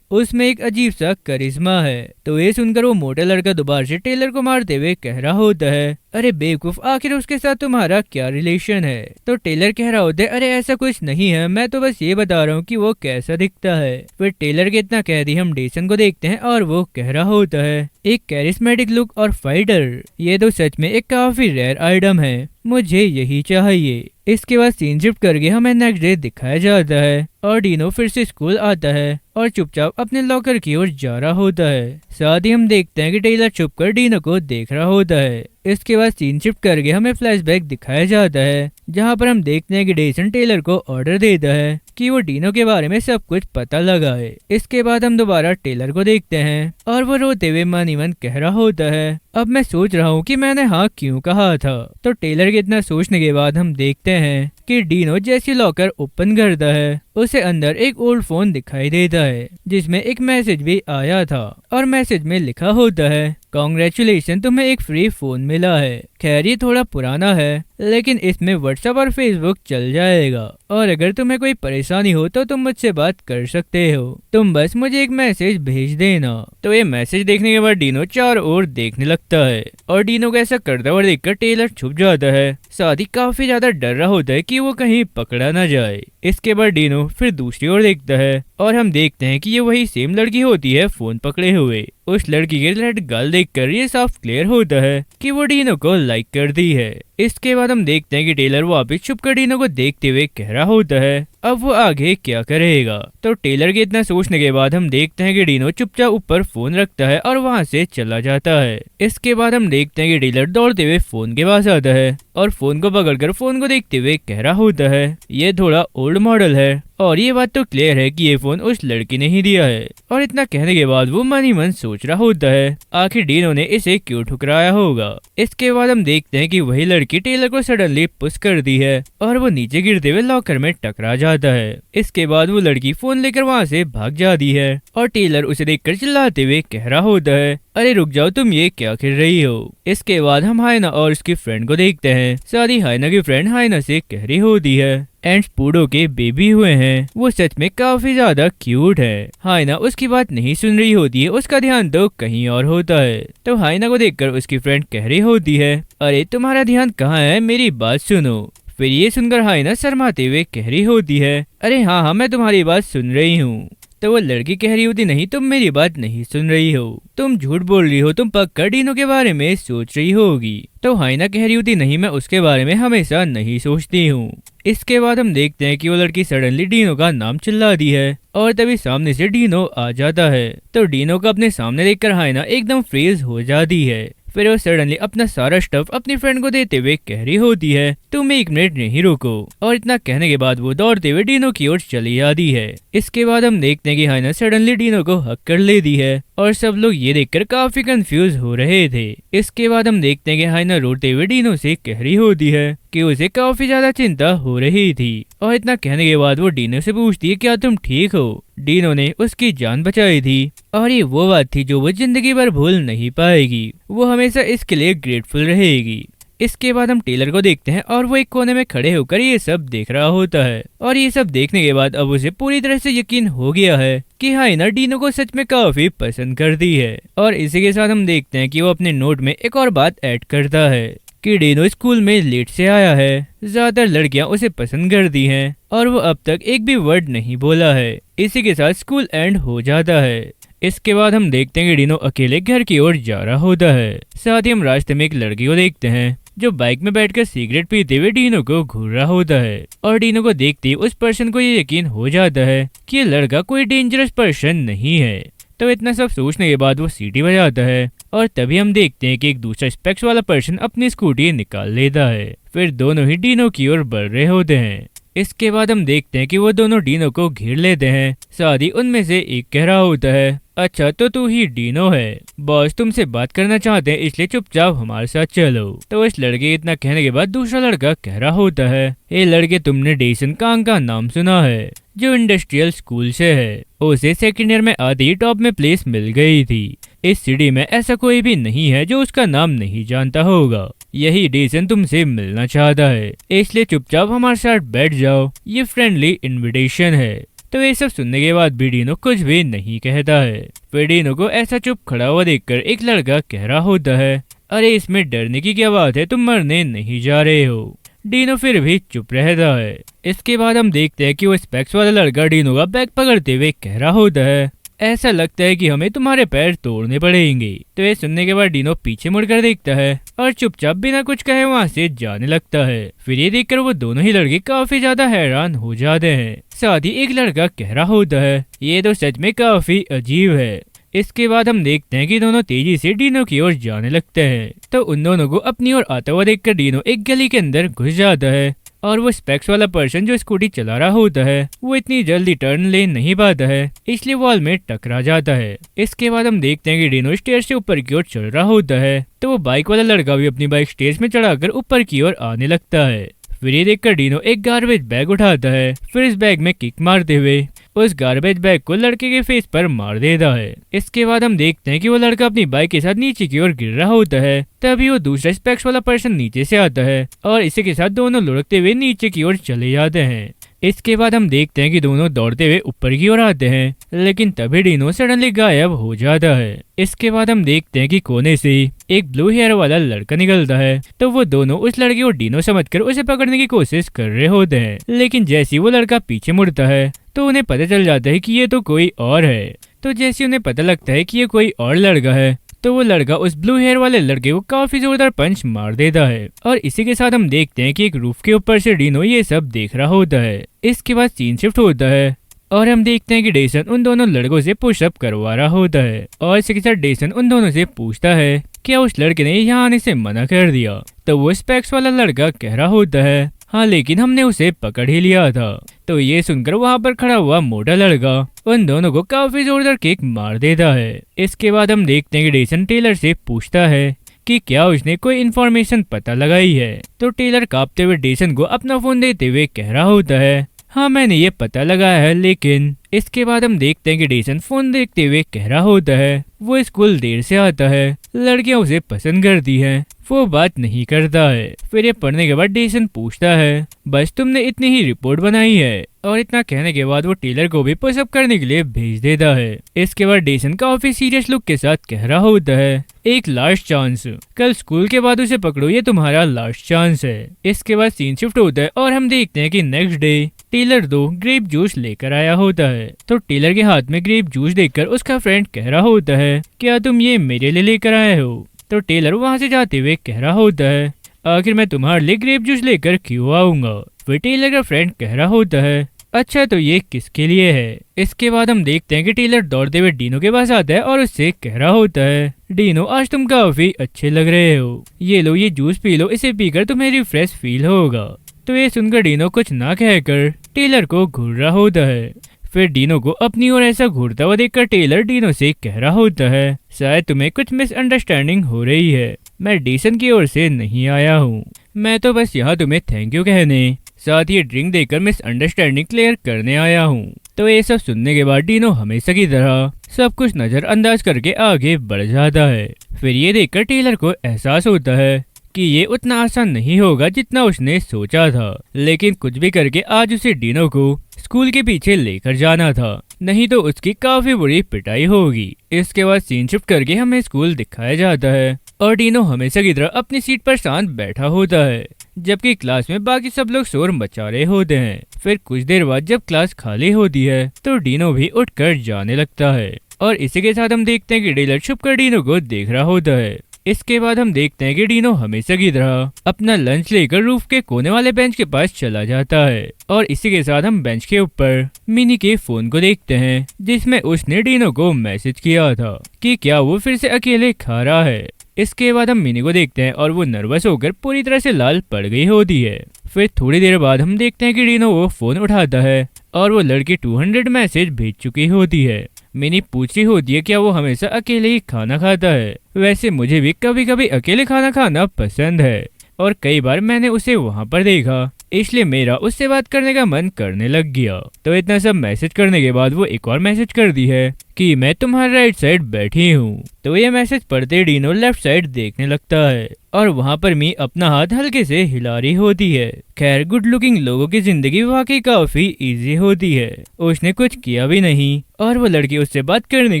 उसमें एक अजीब सा करिश्मा है। तो ये सुनकर वो मोटा लड़का दोबारा से टेलर को मारते हुए कह रहा होता है अरे बेवकूफ आखिर उसके साथ तुम्हारा क्या रिलेशन है। तो टेलर कह रहा होता है अरे ऐसा कुछ नहीं है, मैं तो बस ये बता रहा हूँ कि वो कैसा दिखता है। फिर टेलर के इतना कह दी हम डेसन को देखते हैं और वो कह रहा होता है एक कैरिस्मेटिक लुक और फाइटर, ये तो सच में एक काफी रेयर आइटम है, मुझे यही चाहिए। इसके बाद सीन शिफ्ट करके हमें नेक्स्ट डे दिखाया जाता है और डीनो फिर से स्कूल आता है और चुपचाप अपने लॉकर की ओर जा रहा होता है। साथ ही हम देखते हैं कि टेलर छुपकर डीनो को देख रहा होता है। इसके बाद सीन शिफ्ट करके हमें फ्लैशबैक दिखाया जाता है जहां पर हम देखते हैं कि डेसन टेलर को ऑर्डर देता है कि वो डीनो के बारे में सब कुछ पता लगाए। इसके बाद हम दोबारा टेलर को देखते हैं और वो रोते हुए मन ही मन कह रहा होता है अब मैं सोच रहा हूँ कि मैंने हाँ क्यों कहा था। तो टेलर के इतना सोचने के बाद हम देखते हैं कि डीनो जैसी लॉकर ओपन करता है उसे अंदर एक ओल्ड फोन दिखाई देता है जिसमें एक मैसेज भी आया था और मैसेज में लिखा होता है कांग्रेचुलेशन तुम्हें एक फ्री फोन मिला है। खैर ये थोड़ा पुराना है लेकिन इसमें व्हाट्सएप और फेसबुक चल जाएगा और अगर तुम्हें कोई परेशानी हो तो तुम मुझसे बात कर सकते हो, तुम बस मुझे एक मैसेज भेज देना। तो ये मैसेज देखने के बाद डीनो चारों ओर देखने लगता है और डीनो को ऐसा करता हुआ देखकर टेलर छुप जाता है, साथ ही काफी ज्यादा डर रहा होता है कि वो कहीं पकड़ा ना जाए। इसके बाद डीनो फिर दूसरी ओर देखता है और हम देखते हैं कि ये वही सेम लड़की होती है फोन पकड़े हुए। उस लड़की के रेड गाल देखकर ये साफ क्लियर होता है कि वो डीनो को लाइक करती है। इसके बाद हम देखते हैं कि टेलर वापिस छुपकर डीनो को देखते हुए कह रहा होता है अब वो आगे क्या करेगा। तो टेलर के इतना सोचने के बाद हम देखते हैं कि डीनो चुपचाप ऊपर फोन रखता है और वहां से चला जाता है। इसके बाद हम देखते हैं कि टेलर दौड़ते हुए फोन के पास आता है और फोन को पकड़कर फोन को देखते हुए कह रहा होता है ये थोड़ा ओल्ड मॉडल है और ये बात तो क्लियर है कि ये फोन उस लड़की ने ही दिया है। और इतना कहने के बाद वो मन ही मन सोच रहा होता है आखिर डीनो ने इसे क्यों ठुकराया होगा। इसके बाद हम देखते हैं कि वही लड़की टेलर को सडनली पुश कर दी है और वो नीचे गिरते हुए लॉकर में टकरा जाता है। इसके बाद वो लड़की फोन लेकर वहाँ से भाग जाती है और टेलर उसे देखकर चिल्लाते हुए कह रहा होता है अरे रुक जाओ तुम ये क्या कर रही हो। इसके बाद हम हाइना और उसकी फ्रेंड को देखते हैं। सारी हाइना की फ्रेंड हाइना से कह रही होती है एंड पूडो के बेबी हुए हैं, वो सच में काफी ज्यादा क्यूट है। हाइना उसकी बात नहीं सुन रही होती है, उसका ध्यान तो कहीं और होता है। तो हाइना को देखकर उसकी फ्रेंड कह रही होती है अरे तुम्हारा ध्यान कहाँ है, मेरी बात सुनो। फिर ये सुनकर हाइना शर्माते हुए कह रही होती है अरे हाँ मैं तुम्हारी बात सुन रही हूँ। तो वो लड़की कह रही होती नहीं तुम मेरी बात नहीं सुन रही हो, तुम झूठ बोल रही हो, तुम पक्का डीनो के बारे में सोच रही होगी। तो हाइना कह रही होती नहीं मैं उसके बारे में हमेशा नहीं सोचती हूँ। इसके बाद हम देखते हैं कि वो लड़की सडनली डीनो का नाम चिल्लाती है और तभी सामने से डीनो आ जाता है। तो डीनो को अपने सामने देखकर हाइना एकदम फ्रीज हो जाती है। फिर वो सडनली अपना सारा स्टफ अपनी फ्रेंड को देते हुए कह रही होती है तुम 1 मिनट नहीं रुको। और इतना कहने के बाद वो दौड़ते हुए डीनो की ओर चली जाती है। इसके बाद हम देखते हैं कि हाइना सडनली डीनो को हक कर लेती है और सब लोग ये देखकर काफी कंफ्यूज हो रहे थे। इसके बाद हम देखते हैं कि हाइना रोते हुए डीनो से कह रही होती है कि उसे काफी ज्यादा चिंता हो रही थी और इतना कहने के बाद वो डीनो से पूछती है क्या तुम ठीक हो। डीनो ने उसकी जान बचाई थी और ये वो बात थी जो वो जिंदगी भर भूल नहीं पाएगी, वो हमेशा इसके लिए ग्रेटफुल रहेगी। इसके बाद हम टेलर को देखते हैं और वो एक कोने में खड़े होकर ये सब देख रहा होता है और ये सब देखने के बाद अब उसे पूरी तरह से यकीन हो गया है कि हाइना डीनो को सच में काफी पसंद करती है। और इसी के साथ हम देखते हैं कि वो अपने नोट में एक और बात ऐड करता है कि डीनो स्कूल में लेट से आया है, ज्यादातर लड़कियां उसे पसंद करती हैं और वो अब तक एक भी वर्ड नहीं बोला है। इसी के साथ स्कूल एंड हो जाता है। इसके बाद हम देखते हैं कि डीनो अकेले घर की ओर जा रहा होता है। साथ ही हम रास्ते में एक लड़की को देखते हैं जो बाइक में बैठकर सिगरेट पीते हुए डीनो को घूर रहा होता है और डीनो को देखते ही उस पर्सन को ये यकीन हो जाता है कि ये लड़का कोई डेंजरस पर्सन नहीं है। तो इतना सब सोचने के बाद वो सीटी बजाता है और तभी हम देखते हैं कि एक दूसरा स्पेक्स वाला पर्सन अपनी स्कूटी निकाल लेता है। फिर दोनों ही डीनो की ओर बढ़ रहे होते हैं। इसके बाद हम देखते हैं कि वो दोनों डीनो को घेर लेते हैं। साथ ही उनमें से एक कह रहा होता है, अच्छा तो तू ही डीनो है, बॉस तुमसे बात करना चाहते हैं इसलिए चुपचाप हमारे साथ चलो। तो इस लड़के के इतना कहने के बाद दूसरा लड़का कह रहा होता है, ये लड़के तुमने डेसन कांग का नाम सुना है जो इंडस्ट्रियल स्कूल से है। उसे सेकेंड ईयर में आते ही टॉप में प्लेस मिल गई थी। इस सिटी में ऐसा कोई भी नहीं है जो उसका नाम नहीं जानता होगा। यही डेसन तुमसे मिलना चाहता है, इसलिए चुपचाप हमारे साथ बैठ जाओ, ये फ्रेंडली इनविटेशन है। तो ये सब सुनने के बाद भी डीनो कुछ भी नहीं कहता है। फिर डीनो को ऐसा चुप खड़ा हुआ देखकर एक लड़का कह रहा होता है, अरे इसमें डरने की क्या बात है, तुम मरने नहीं जा रहे हो। डीनो फिर भी चुप रहता है। इसके बाद हम देखते हैं कि वो स्पेक्स वाला लड़का डीनो का बैग पकड़ते हुए कह रहा होता है, ऐसा लगता है कि हमें तुम्हारे पैर तोड़ने पड़ेंगे। तो ये सुनने के बाद डीनो पीछे मुड़कर देखता है और चुपचाप बिना कुछ कहे वहाँ से जाने लगता है। फिर ये देखकर वो दोनों ही लड़के काफी ज्यादा हैरान हो जाते हैं। साथ ही एक लड़का कह रहा होता है, ये तो सच में काफी अजीब है। इसके बाद हम देखते हैं कि दोनों तेजी से डीनो की ओर जाने लगते हैं। तो उन दोनों को अपनी ओर आता हुआ देखकर डीनो एक गली के अंदर घुस जाता है और वो स्पेक्स वाला पर्सन जो स्कूटी चला रहा होता है वो इतनी जल्दी टर्न ले नहीं पाता है, इसलिए वॉल में टकरा जाता है। इसके बाद हम देखते हैं कि डीनो स्टेयर से ऊपर की ओर चल रहा होता है। तो वो बाइक वाला लड़का भी अपनी बाइक स्टेज में चढ़ाकर ऊपर की ओर आने लगता है। फिर ये देखकर डीनो एक गार्बेज बैग उठाता है। फिर इस बैग में किक मारते हुए उस गार्बेज बैग को लड़के के फेस पर मार देता है। इसके बाद हम देखते हैं कि वो लड़का अपनी बाइक के साथ नीचे की ओर गिर रहा होता है। तभी वो दूसरा स्पेक्स वाला पर्सन नीचे से आता है और इसी के साथ दोनों लुढ़कते हुए नीचे की ओर चले जाते हैं। इसके बाद हम देखते हैं कि दोनों दौड़ते हुए ऊपर की ओर आते हैं, लेकिन तभी डीनो सडनली गायब हो जाता है। इसके बाद हम देखते हैं कि कोने से एक ब्लू हेयर वाला लड़का निकलता है। तो वो दोनों उस लड़के को डीनो समझकर उसे पकड़ने की कोशिश कर रहे होते हैं, लेकिन जैसे ही वो लड़का पीछे मुड़ता है तो उन्हें पता चल जाता है कि ये तो कोई और है। तो जैसे उन्हें पता लगता है कि ये कोई और लड़का है तो वो लड़का उस ब्लू हेयर वाले लड़के को काफी जोरदार पंच मार देता है। और इसी के साथ हम देखते हैं कि एक रूफ के ऊपर से डीनो ये सब देख रहा होता है। इसके बाद सीन शिफ्ट होता है और हम देखते हैं कि डेसन उन दोनों लड़कों से पुशअप करवा रहा होता है। और इसी के साथ डेसन उन दोनों से पूछता है क्या उस लड़के ने यहाँ आने से मना कर दिया। तो वो स्पेक्स वाला लड़का कह रहा होता है, हाँ लेकिन हमने उसे पकड़ ही लिया था। तो ये सुनकर वहाँ पर खड़ा हुआ मोटा लड़का उन दोनों को काफी जोरदार किक मार देता है। इसके बाद हम देखते हैं कि डेसन टेलर से पूछता है कि क्या उसने कोई इन्फॉर्मेशन पता लगाई है। तो टेलर कांपते हुए डेसन को अपना फोन देते हुए कह रहा होता है, हाँ मैंने ये पता लगाया है लेकिन। इसके बाद हम देखते हैं कि डेसन फोन देखते हुए कह रहा होता है वो स्कूल देर से आता है, लड़कियां उसे पसंद करती हैं, वो बात नहीं करता है। फिर ये पढ़ने के बाद डेसन पूछता है, बस तुमने इतनी ही रिपोर्ट बनाई है। और इतना कहने के बाद वो टेलर को भी पुशअप करने के लिए भेज देता है। इसके बाद डेसन काफी सीरियस लुक के साथ कह रहा होता है, एक लास्ट चांस, कल स्कूल के बाद उसे पकड़ो, ये तुम्हारा लास्ट चांस है। इसके बाद सीन शिफ्ट होता है और हम देखते हैं कि next day tailor 2 grape juice लेकर आया होता है। तो टेलर के हाथ में ग्रेप जूस देखकर उसका फ्रेंड कह रहा होता है, क्या तुम ये मेरे लिए लेकर आए हो। तो टेलर वहाँ से जाते हुए कह रहा होता है, आखिर मैं तुम्हारे लिए ग्रेप जूस लेकर क्यों आऊंगा। फिर टेलर का फ्रेंड कह रहा होता है, अच्छा तो ये किसके लिए है। इसके बाद हम देखते हैं कि टेलर दौड़ते हुए डीनो के पास आता है और उससे कह रहा होता है, डीनो आज तुम काफी अच्छे लग रहे हो, ये लो ये जूस पी लो, इसे पीकर तुम्हें रिफ्रेश फील होगा। तो ये सुनकर डीनो कुछ ना कहकर टेलर को घूर रहा होता है। फिर डीनो को अपनी ओर ऐसा घूरता हुआ देखकर टेलर डीनो से कह रहा होता है, शायद तुम्हें कुछ मिसअंडरस्टैंडिंग हो रही है, मैं डेसन की ओर से नहीं आया हूँ, मैं तो बस यहाँ तुम्हें थैंक यू कहने साथ ही ड्रिंक देकर मिसअंडरस्टैंडिंग क्लियर करने आया हूँ। तो ये सब सुनने के बाद डीनो हमेशा की तरह सब कुछ नजरअंदाज करके आगे बढ़ जाता है। फिर ये देखकर टेलर को एहसास होता है कि ये उतना आसान नहीं होगा जितना उसने सोचा था, लेकिन कुछ भी करके आज उसे डीनो को स्कूल के पीछे लेकर जाना था, नहीं तो उसकी काफी बुरी पिटाई होगी। इसके बाद सीन शिफ्ट करके हमें स्कूल दिखाया जाता है और डीनो हमेशा की तरह अपनी सीट पर शांत बैठा होता है, जबकि क्लास में बाकी सब लोग शोर मचा रहे होते हैं। फिर कुछ देर बाद जब क्लास खाली होती है तो डीनो भी उठकर जाने लगता है और इसी के साथ हम देखते हैं कि टेलर छुपकर डीनो को देख रहा होता है। इसके बाद हम देखते हैं कि डीनो हमेशा की तरह अपना लंच लेकर रूफ के कोने वाले बेंच के पास चला जाता है और इसी के साथ हम बेंच के ऊपर मिनी के फोन को देखते हैं जिसमें उसने डीनो को मैसेज किया था कि क्या वो फिर से अकेले खा रहा है। इसके बाद हम मिनी को देखते हैं और वो नर्वस होकर पूरी तरह से लाल पड़ गई होती है। फिर थोड़ी देर बाद हम देखते हैं कि डीनो वो फोन उठाता है और वो लड़की 200 मैसेज भेज चुकी होती है। मिनी पूछ रही होती है क्या वो हमेशा अकेले ही खाना खाता है। वैसे मुझे भी कभी कभी अकेले खाना खाना पसंद है और कई बार मैंने उसे वहाँ पर देखा, इसलिए मेरा उससे बात करने का मन करने लग गया। तो इतना सब मैसेज करने के बाद वो एक और मैसेज कर दी है कि मैं तुम्हारे राइट साइड बैठी हूँ। तो ये मैसेज पढ़ते डीनो लेफ्ट साइड देखने लगता है और वहाँ पर मी अपना हाथ हल्के से हिला रही होती है। खैर गुड लुकिंग लोगों की जिंदगी वाकई काफी इजी होती है। उसने कुछ किया भी नहीं और वो लड़की उससे बात करने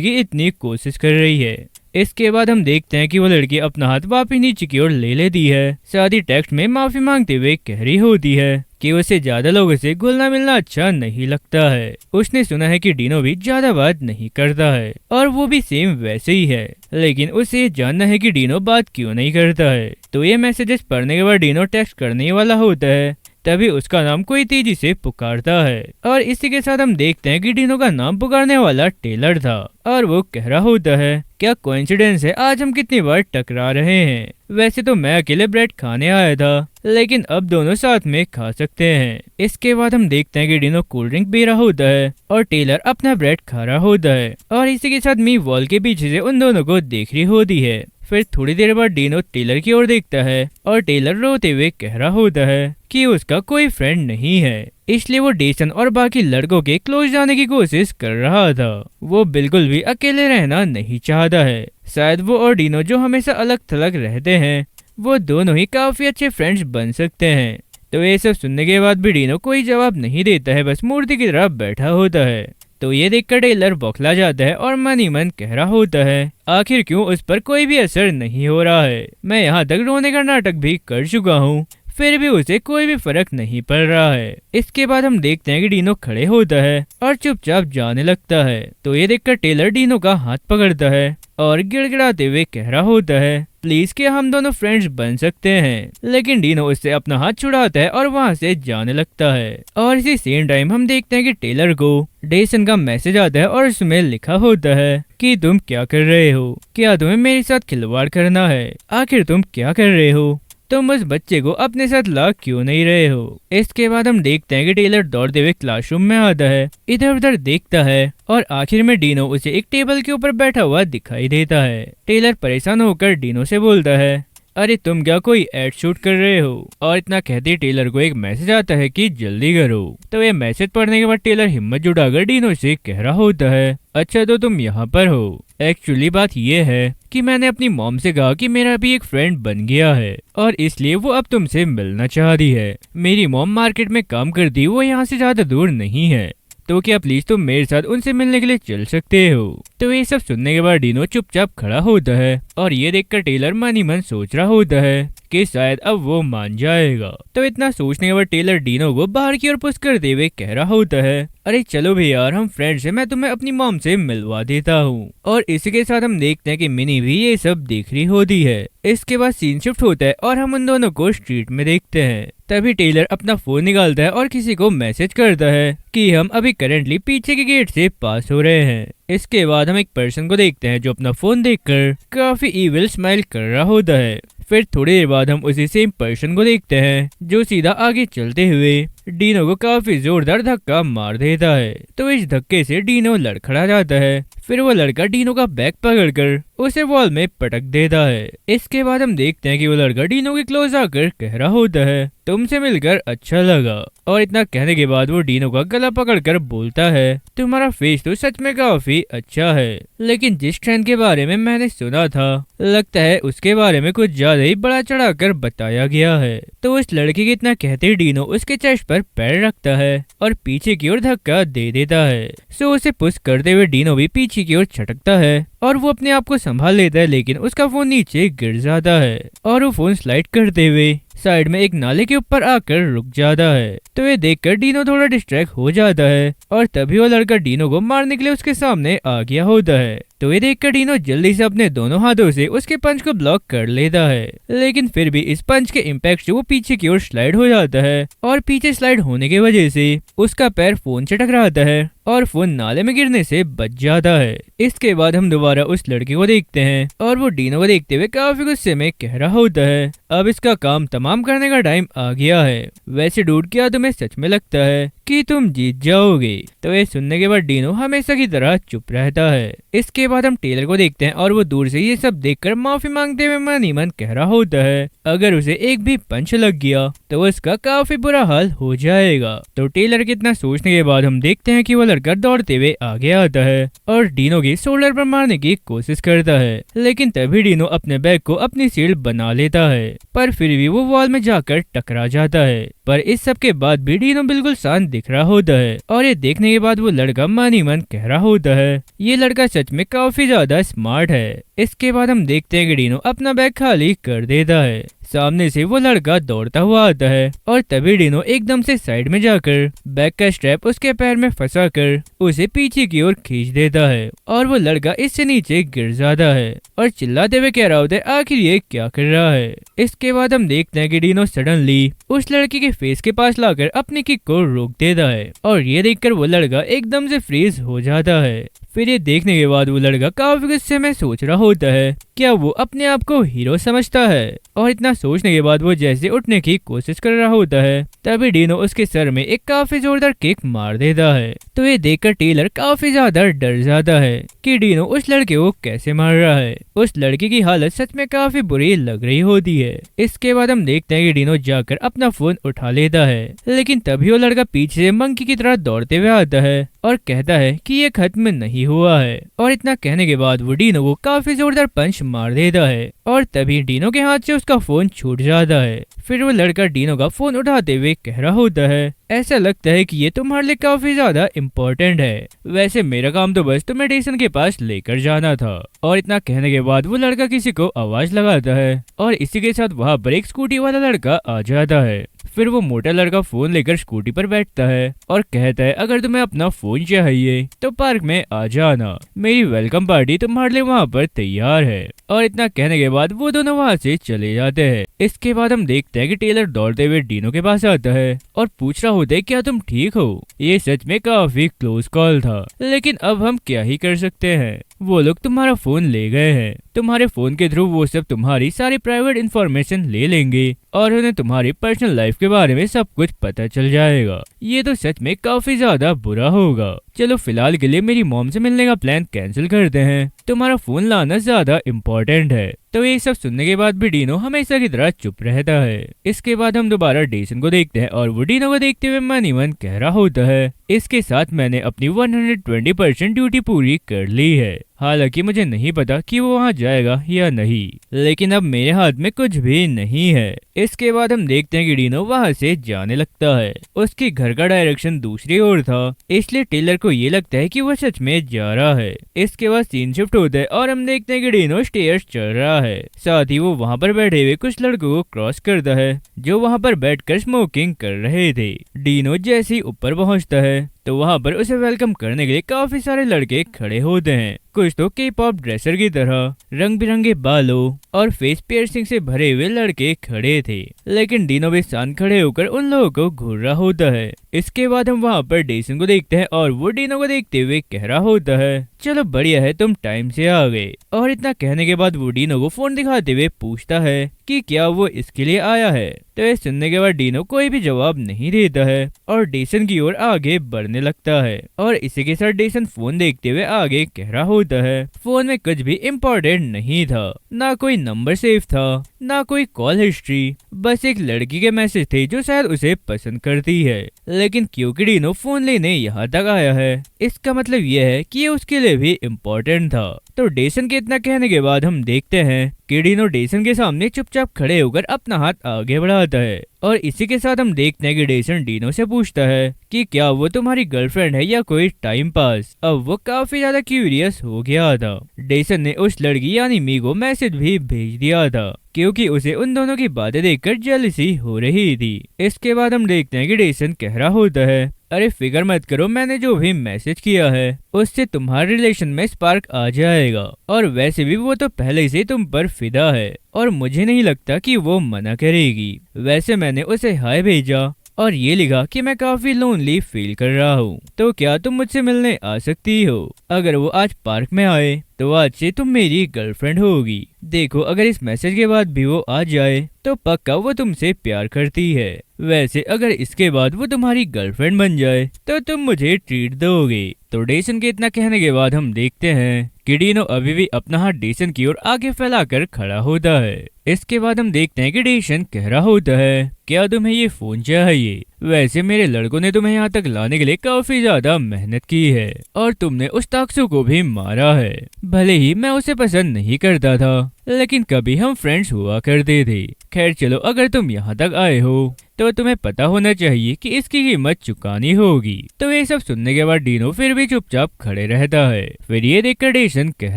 की इतनी कोशिश कर रही है। इसके बाद हम देखते हैं कि वो लड़की अपना हाथ वापस नीचे की ओर ले लेती है। साथ ही टेक्स्ट में माफी मांगते हुए कह रही होती है कि उसे ज्यादा लोगों से घुलना मिलना अच्छा नहीं लगता है। उसने सुना है कि डीनो भी ज्यादा बात नहीं करता है और वो भी सेम वैसे ही है, लेकिन उसे जानना है कि डीनो बात क्यों नहीं करता है। तो ये मैसेजेस पढ़ने के बाद डीनो टेक्स्ट करने वाला होता है, तभी उसका नाम कोई तेजी से पुकारता है और इसी के साथ हम देखते हैं कि डीनो का नाम पुकारने वाला टेलर था और वो कह रहा होता है क्या कोइंसिडेंस है आज हम कितनी बार टकरा रहे हैं। वैसे तो मैं अकेले ब्रेड खाने आया था, लेकिन अब दोनों साथ में खा सकते हैं। इसके बाद हम देखते हैं कि डीनो कोल्ड ड्रिंक पी रहा होता है और टेलर अपना ब्रेड खा रहा होता है और इसी के साथ मी वॉल के पीछे से उन दोनों को देख रही होती है। फिर थोड़ी देर बाद डीनो टेलर की ओर देखता है और टेलर रोते हुए कह रहा होता है कि उसका कोई फ्रेंड नहीं है, इसलिए वो डेसन और बाकी लड़कों के क्लोज जाने की कोशिश कर रहा था। वो बिल्कुल भी अकेले रहना नहीं चाहता है। शायद वो और डीनो जो हमेशा अलग थलग रहते हैं, वो दोनों ही काफी अच्छे फ्रेंड्स बन सकते हैं। तो ये सब सुनने के बाद भी डीनो कोई जवाब नहीं देता है, बस मूर्ति की तरह बैठा होता है। तो ये देखकर टेलर बौखला जाता है और मन ही मन कह रहा होता है आखिर क्यों उस पर कोई भी असर नहीं हो रहा है। मैं यहाँ तक रोने का नाटक भी कर चुका हूँ, फिर भी उसे कोई भी फर्क नहीं पड़ रहा है। इसके बाद हम देखते हैं कि डीनो खड़े होता है और चुपचाप जाने लगता है। तो ये देखकर टेलर डीनो का हाथ पकड़ता है और गिड़गिड़ाते हुए कह रहा होता है प्लीज क्या हम दोनों फ्रेंड्स बन सकते हैं। लेकिन डीनो उससे अपना हाथ छुड़ाता है और वहाँ से जाने लगता है। और इसी सेम टाइम हम देखते हैं कि टेलर को डेसन का मैसेज आता है और उसमें लिखा होता है कि तुम क्या कर रहे हो, क्या तुम्हें मेरे साथ खिलवाड़ करना है, आखिर तुम क्या कर रहे हो, तुम उस बच्चे को अपने साथ ला क्यों नहीं रहे हो। इसके बाद हम देखते हैं कि टेलर दौड़ते हुए क्लासरूम में आता है, इधर उधर देखता है और आखिर में डीनो उसे एक टेबल के ऊपर बैठा हुआ दिखाई देता है। टेलर परेशान होकर डीनो से बोलता है अरे तुम क्या कोई एड शूट कर रहे हो। और इतना कहते टेलर को एक मैसेज आता है कि जल्दी करो। तो ये मैसेज पढ़ने के बाद टेलर हिम्मत जुटाकर डीनो से कह रहा होता है अच्छा तो तुम यहाँ पर हो। एक्चुअली बात ये है कि मैंने अपनी मॉम से कहा कि मेरा भी एक फ्रेंड बन गया है और इसलिए वो अब तुमसे मिलना चाह रही है। मेरी मॉम मार्केट में काम करती, वो यहाँ से ज्यादा दूर नहीं है, तो क्या प्लीज तुम मेरे साथ उनसे मिलने के लिए चल सकते हो। तो ये सब सुनने के बाद डीनो चुपचाप खड़ा होता है और ये देखकर टेलर मन ही मन सोच रहा होता है कि शायद अब वो मान जाएगा। तो इतना सोचने के बाद टेलर डीनो को बाहर की ओर पुश करते हुए कह रहा होता है अरे चलो भी यार हम फ्रेंड्स हैं, मैं तुम्हें अपनी मॉम से मिलवा देता हूँ। और इसी के साथ हम देखते हैं कि मिनी भी ये सब देख रही होती है। इसके बाद सीन शिफ्ट होता है और हम उन दोनों को स्ट्रीट में देखते हैं। तभी टेलर अपना फोन निकालता है और किसी को मैसेज करता है कि हम अभी करंटली पीछे के गेट से पास हो रहे हैं। इसके बाद हम एक पर्सन को देखते हैं जो अपना फोन देखकर काफी इविल स्माइल कर रहा होता है। फिर थोड़ी देर बाद हम उसी सेम पर्सन को देखते हैं जो सीधा आगे चलते हुए डीनो को काफी जोरदार धक्का मार देता है। तो इस धक्के से डीनो लड़खड़ा जाता है। फिर वो लड़का डीनो का बैग पकड़कर उसे वॉल में पटक देता है। इसके बाद हम देखते हैं कि वो लड़का डीनो के क्लोज आकर कह रहा होता है तुमसे मिलकर अच्छा लगा। और इतना कहने के बाद वो डीनो का गला पकड़कर बोलता है तुम्हारा फेस तो सच में काफी अच्छा है, लेकिन जिस ट्रेंड के बारे में मैंने सुना था लगता है उसके बारे में कुछ ज्यादा ही बड़ा चढ़ाकर बताया गया है। तो उस लड़के के इतना कहते डीनो उसके चेस्ट पर पैर रखता है और पीछे की ओर धक्का दे देता है। सो उसे पुश करते हुए डीनो भी पीछे की ओर छटकता है और वो अपने आप को संभाल लेता है, लेकिन उसका फोन नीचे गिर जाता है और वो फोन स्लाइड करते हुए साइड में एक नाले के ऊपर आकर रुक जाता है। तो ये देखकर डीनो थोड़ा डिस्ट्रैक्ट हो जाता है और तभी वो लड़का डीनो को मारने के लिए उसके सामने आ गया होता है। तो ये देखकर डीनो जल्दी से अपने दोनों हाथों से उसके पंच को ब्लॉक कर लेता है, लेकिन फिर भी इस पंच के इम्पैक्ट से वो पीछे की ओर स्लाइड हो जाता है और पीछे स्लाइड होने की वजह से उसका पैर फोन से टकराता है और फोन नाले में गिरने से बच जाता है। इसके बाद हम दोबारा उस लड़के को देखते हैं और वो डीनो को देखते हुए काफी गुस्से में कह रहा होता है, अब इसका काम तमाम करने का टाइम आ गया है। वैसे डूड, क्या तुम्हें सच में लगता है कि तुम जीत जाओगे? तो ये सुनने के बाद डीनो हमेशा की तरह चुप रहता है। इसके बाद हम टेलर को देखते हैं और वो दूर से ये सब देखकर माफी मांगते हुए मन ही मन कह रहा होता है, अगर उसे एक भी पंच लग गया तो उसका काफी बुरा हाल हो जाएगा। तो टेलर के इतना सोचने के बाद हम देखते हैं कि वो लड़का दौड़ते हुए आगे आता है और डीनो के शोल्डर पर मारने की कोशिश करता है, लेकिन तभी डीनो अपने बैग को अपनी शील्ड बना लेता है, पर फिर भी वो वॉल में जाकर टकरा जाता है। पर इस सब के बाद भी डीनो बिल्कुल शांत दिख रहा होता है और ये देखने के बाद वो लड़का मन ही मन कह रहा होता है, ये लड़का सच में काफी ज्यादा स्मार्ट है। इसके बाद हम देखते हैं कि डीनो अपना बैग खाली कर देता है। सामने से वो लड़का दौड़ता हुआ आता है और तभी डीनो एकदम से साइड में जाकर बैग का स्ट्रैप उसके पैर में फंसा कर उसे पीछे की ओर खींच देता है और वो लड़का इससे नीचे गिर जाता है और चिल्लाते हुए कह रहा होता है, आखिर ये क्या कर रहा है। इसके बाद हम देखते हैं कि डीनो सडनली उस लड़के के फेस के पास लाकर अपनी किक को रोक देता है और ये देखकर वो लड़का एकदम से फ्रीज हो जाता है। फिर ये देखने के बाद वो लड़का काफी गुस्से में सोच रहा होता है, क्या वो अपने आप को हीरो समझता है? और इतना सोचने के बाद वो जैसे उठने की कोशिश कर रहा होता है तभी डीनो उसके सर में एक काफी जोरदार किक मार देता है। तो ये देखकर टेलर काफी ज्यादा डर जाता है कि डीनो उस लड़के को कैसे मार रहा है। उस लड़के की हालत सच में काफी बुरी लग रही होती है। इसके बाद हम देखते हैं कि डीनो जाकर अपना फोन उठा लेता है, लेकिन तभी वो लड़का पीछे से मंकी की तरह दौड़ते हुए आता है और कहता है कि ये खत्म नहीं हुआ है। और इतना कहने के बाद वो डीनो को काफी जोरदार पंच मार देता है और तभी डीनो के हाथ से उसका फोन छूट जाता है। फिर वो लड़का डीनो का फोन उठाते हुए कह रहा होता है, ऐसा लगता है कि ये तुम्हारे लिए काफी ज्यादा इम्पोर्टेंट है। वैसे मेरा काम तो बस तुम्हें डेसन के पास लेकर जाना था। और इतना कहने के बाद वो लड़का किसी को आवाज लगाता है और इसी के साथ वहाँ पर एक स्कूटी वाला लड़का आ जाता है। फिर वो मोटा लड़का फोन लेकर स्कूटी पर बैठता है और कहता है, अगर तुम्हें अपना फोन चाहिए तो पार्क में आ जाना, मेरी वेलकम पार्टी तुम्हारे लिए वहाँ पर तैयार है। और इतना कहने के बाद वो दोनों वहाँ से चले जाते हैं। इसके बाद हम देखते हैं कि टेलर दौड़ते हुए डीनो के पास आता है और पूछ रहा होता है, क्या तुम ठीक हो? ये सच में काफी क्लोज कॉल था, लेकिन अब हम क्या ही कर सकते हैं। वो लोग तुम्हारा फोन ले गए हैं। तुम्हारे फोन के थ्रू वो सब तुम्हारी सारी प्राइवेट इंफॉर्मेशन ले लेंगे और उन्हें तुम्हारी पर्सनल लाइफ के बारे में सब कुछ पता चल जाएगा। ये तो सच में काफी ज्यादा बुरा होगा। चलो फिलहाल के लिए मेरी मॉम से मिलने का प्लान कैंसिल करते हैं, तुम्हारा फोन लाना ज्यादा इम्पोर्टेंट है। तो ये सब सुनने के बाद भी डीनो हमेशा की तरह चुप रहता है। इसके बाद हम दोबारा डेसन को देखते हैं और वो डीनो को देखते हुए मन ही मन कह रहा होता है, इसके साथ मैंने अपनी 120% ड्यूटी पूरी कर ली है। हालांकि मुझे नहीं पता कि वो वहाँ जाएगा या नहीं, लेकिन अब मेरे हाथ में कुछ भी नहीं है। इसके बाद हम देखते हैं कि डीनो वहाँ से जाने लगता है। उसके घर का डायरेक्शन दूसरी ओर था, इसलिए टेलर को ये लगता है कि वो सच में जा रहा है। इसके बाद सीन शिफ्ट होता है और हम देखते हैं कि डीनो स्टेयर्स चढ़ रहा है। साथ ही वो वहाँ पर बैठे हुए कुछ लड़कों को क्रॉस करता है जो वहाँ पर बैठकर स्मोकिंग कर रहे थे। डीनो जैसे ही ऊपर पहुँचता है तो वहाँ पर उसे वेलकम करने के लिए काफी सारे लड़के खड़े होते हैं। कुछ तो के पॉप ड्रेसर की तरह रंग बिरंगे बालों और फेस पियर्सिंग से भरे हुए लड़के खड़े थे, लेकिन डीनो भी शांत खड़े होकर उन लोगों को घूर रहा होता है। इसके बाद हम वहाँ पर डेसन को देखते हैं और वो डीनो को देखते हुए कह रहा होता है, चलो बढ़िया है, तुम टाइम से आ गए। और इतना कहने के बाद वो डीनो को फोन दिखाते हुए पूछता है कि क्या वो इसके लिए आया है। तो ये सुनने के बाद डीनो कोई भी जवाब नहीं देता है और डेसन की ओर आगे बढ़ने लगता है। और इसी के साथ डेसन फोन देखते हुए आगे कह रहा होता है, फोन में कुछ भी इम्पोर्टेंट नहीं था, ना कोई नंबर सेव था, ना कोई कॉल हिस्ट्री, बस एक लड़की के मैसेज थे जो शायद उसे पसंद करती है। लेकिन क्योंकि डीनो फोन लेने यहाँ तक आया है, इसका मतलब यह है कि ये उसके लिए भी इम्पोर्टेंट था। तो डेसन के इतना कहने के बाद हम देखते हैं कि डीनो डेसन के सामने चुपचाप खड़े होकर अपना हाथ आगे बढ़ाता है। और इसी के साथ हम देखते हैं कि डेसन डीनो से पूछता है कि क्या वो तुम्हारी गर्लफ्रेंड है या कोई टाइम पास। अब वो काफी ज्यादा क्यूरियस हो गया था। डेसन ने उस लड़की यानी मी को मैसेज भी भेज दिया था क्योंकि उसे उन दोनों की बातें देखकर जेलसी हो रही थी। इसके बाद हम देखते हैं कि डेसन कह रहा होता है, अरे फिक्र मत करो, मैंने जो भी मैसेज किया है उससे तुम्हारे रिलेशन में स्पार्क आ जाएगा। और वैसे भी वो तो पहले से तुम पर फिदा है और मुझे नहीं लगता कि वो मना करेगी। वैसे मैंने उसे हाय भेजा और ये लिखा कि मैं काफी लोनली फील कर रहा हूँ, तो क्या तुम मुझसे मिलने आ सकती हो? अगर वो आज पार्क में आए तो आज से तुम मेरी गर्लफ्रेंड होगी। देखो अगर इस मैसेज के बाद भी वो आ जाए तो पक्का वो तुमसे प्यार करती है। वैसे अगर इसके बाद वो तुम्हारी गर्लफ्रेंड बन जाए तो तुम मुझे ट्रीट दोगे। तो डेसन के इतना कहने के बाद हम देखते हैं कि डीनो अभी भी अपना हाथ डेसन की ओर आगे फैलाकर खड़ा होता है। इसके बाद हम देखते हैं कि डेसन कह रहा होता है, क्या तुम्हें ये फोन चाहिए? वैसे मेरे लड़कों ने तुम्हें यहाँ तक लाने के लिए काफी ज्यादा मेहनत की है और तुमने उस ताक्सू को भी मारा है। भले ही मैं उसे पसंद नहीं करता था लेकिन कभी हम फ्रेंड्स हुआ करते थे। खैर चलो, अगर तुम यहाँ तक आए हो तो तुम्हें पता होना चाहिए कि इसकी कीमत चुकानी होगी। तो ये सब सुनने के बाद डीनो फिर भी चुपचाप खड़े रहता है। फिर ये देखकर डेसन कह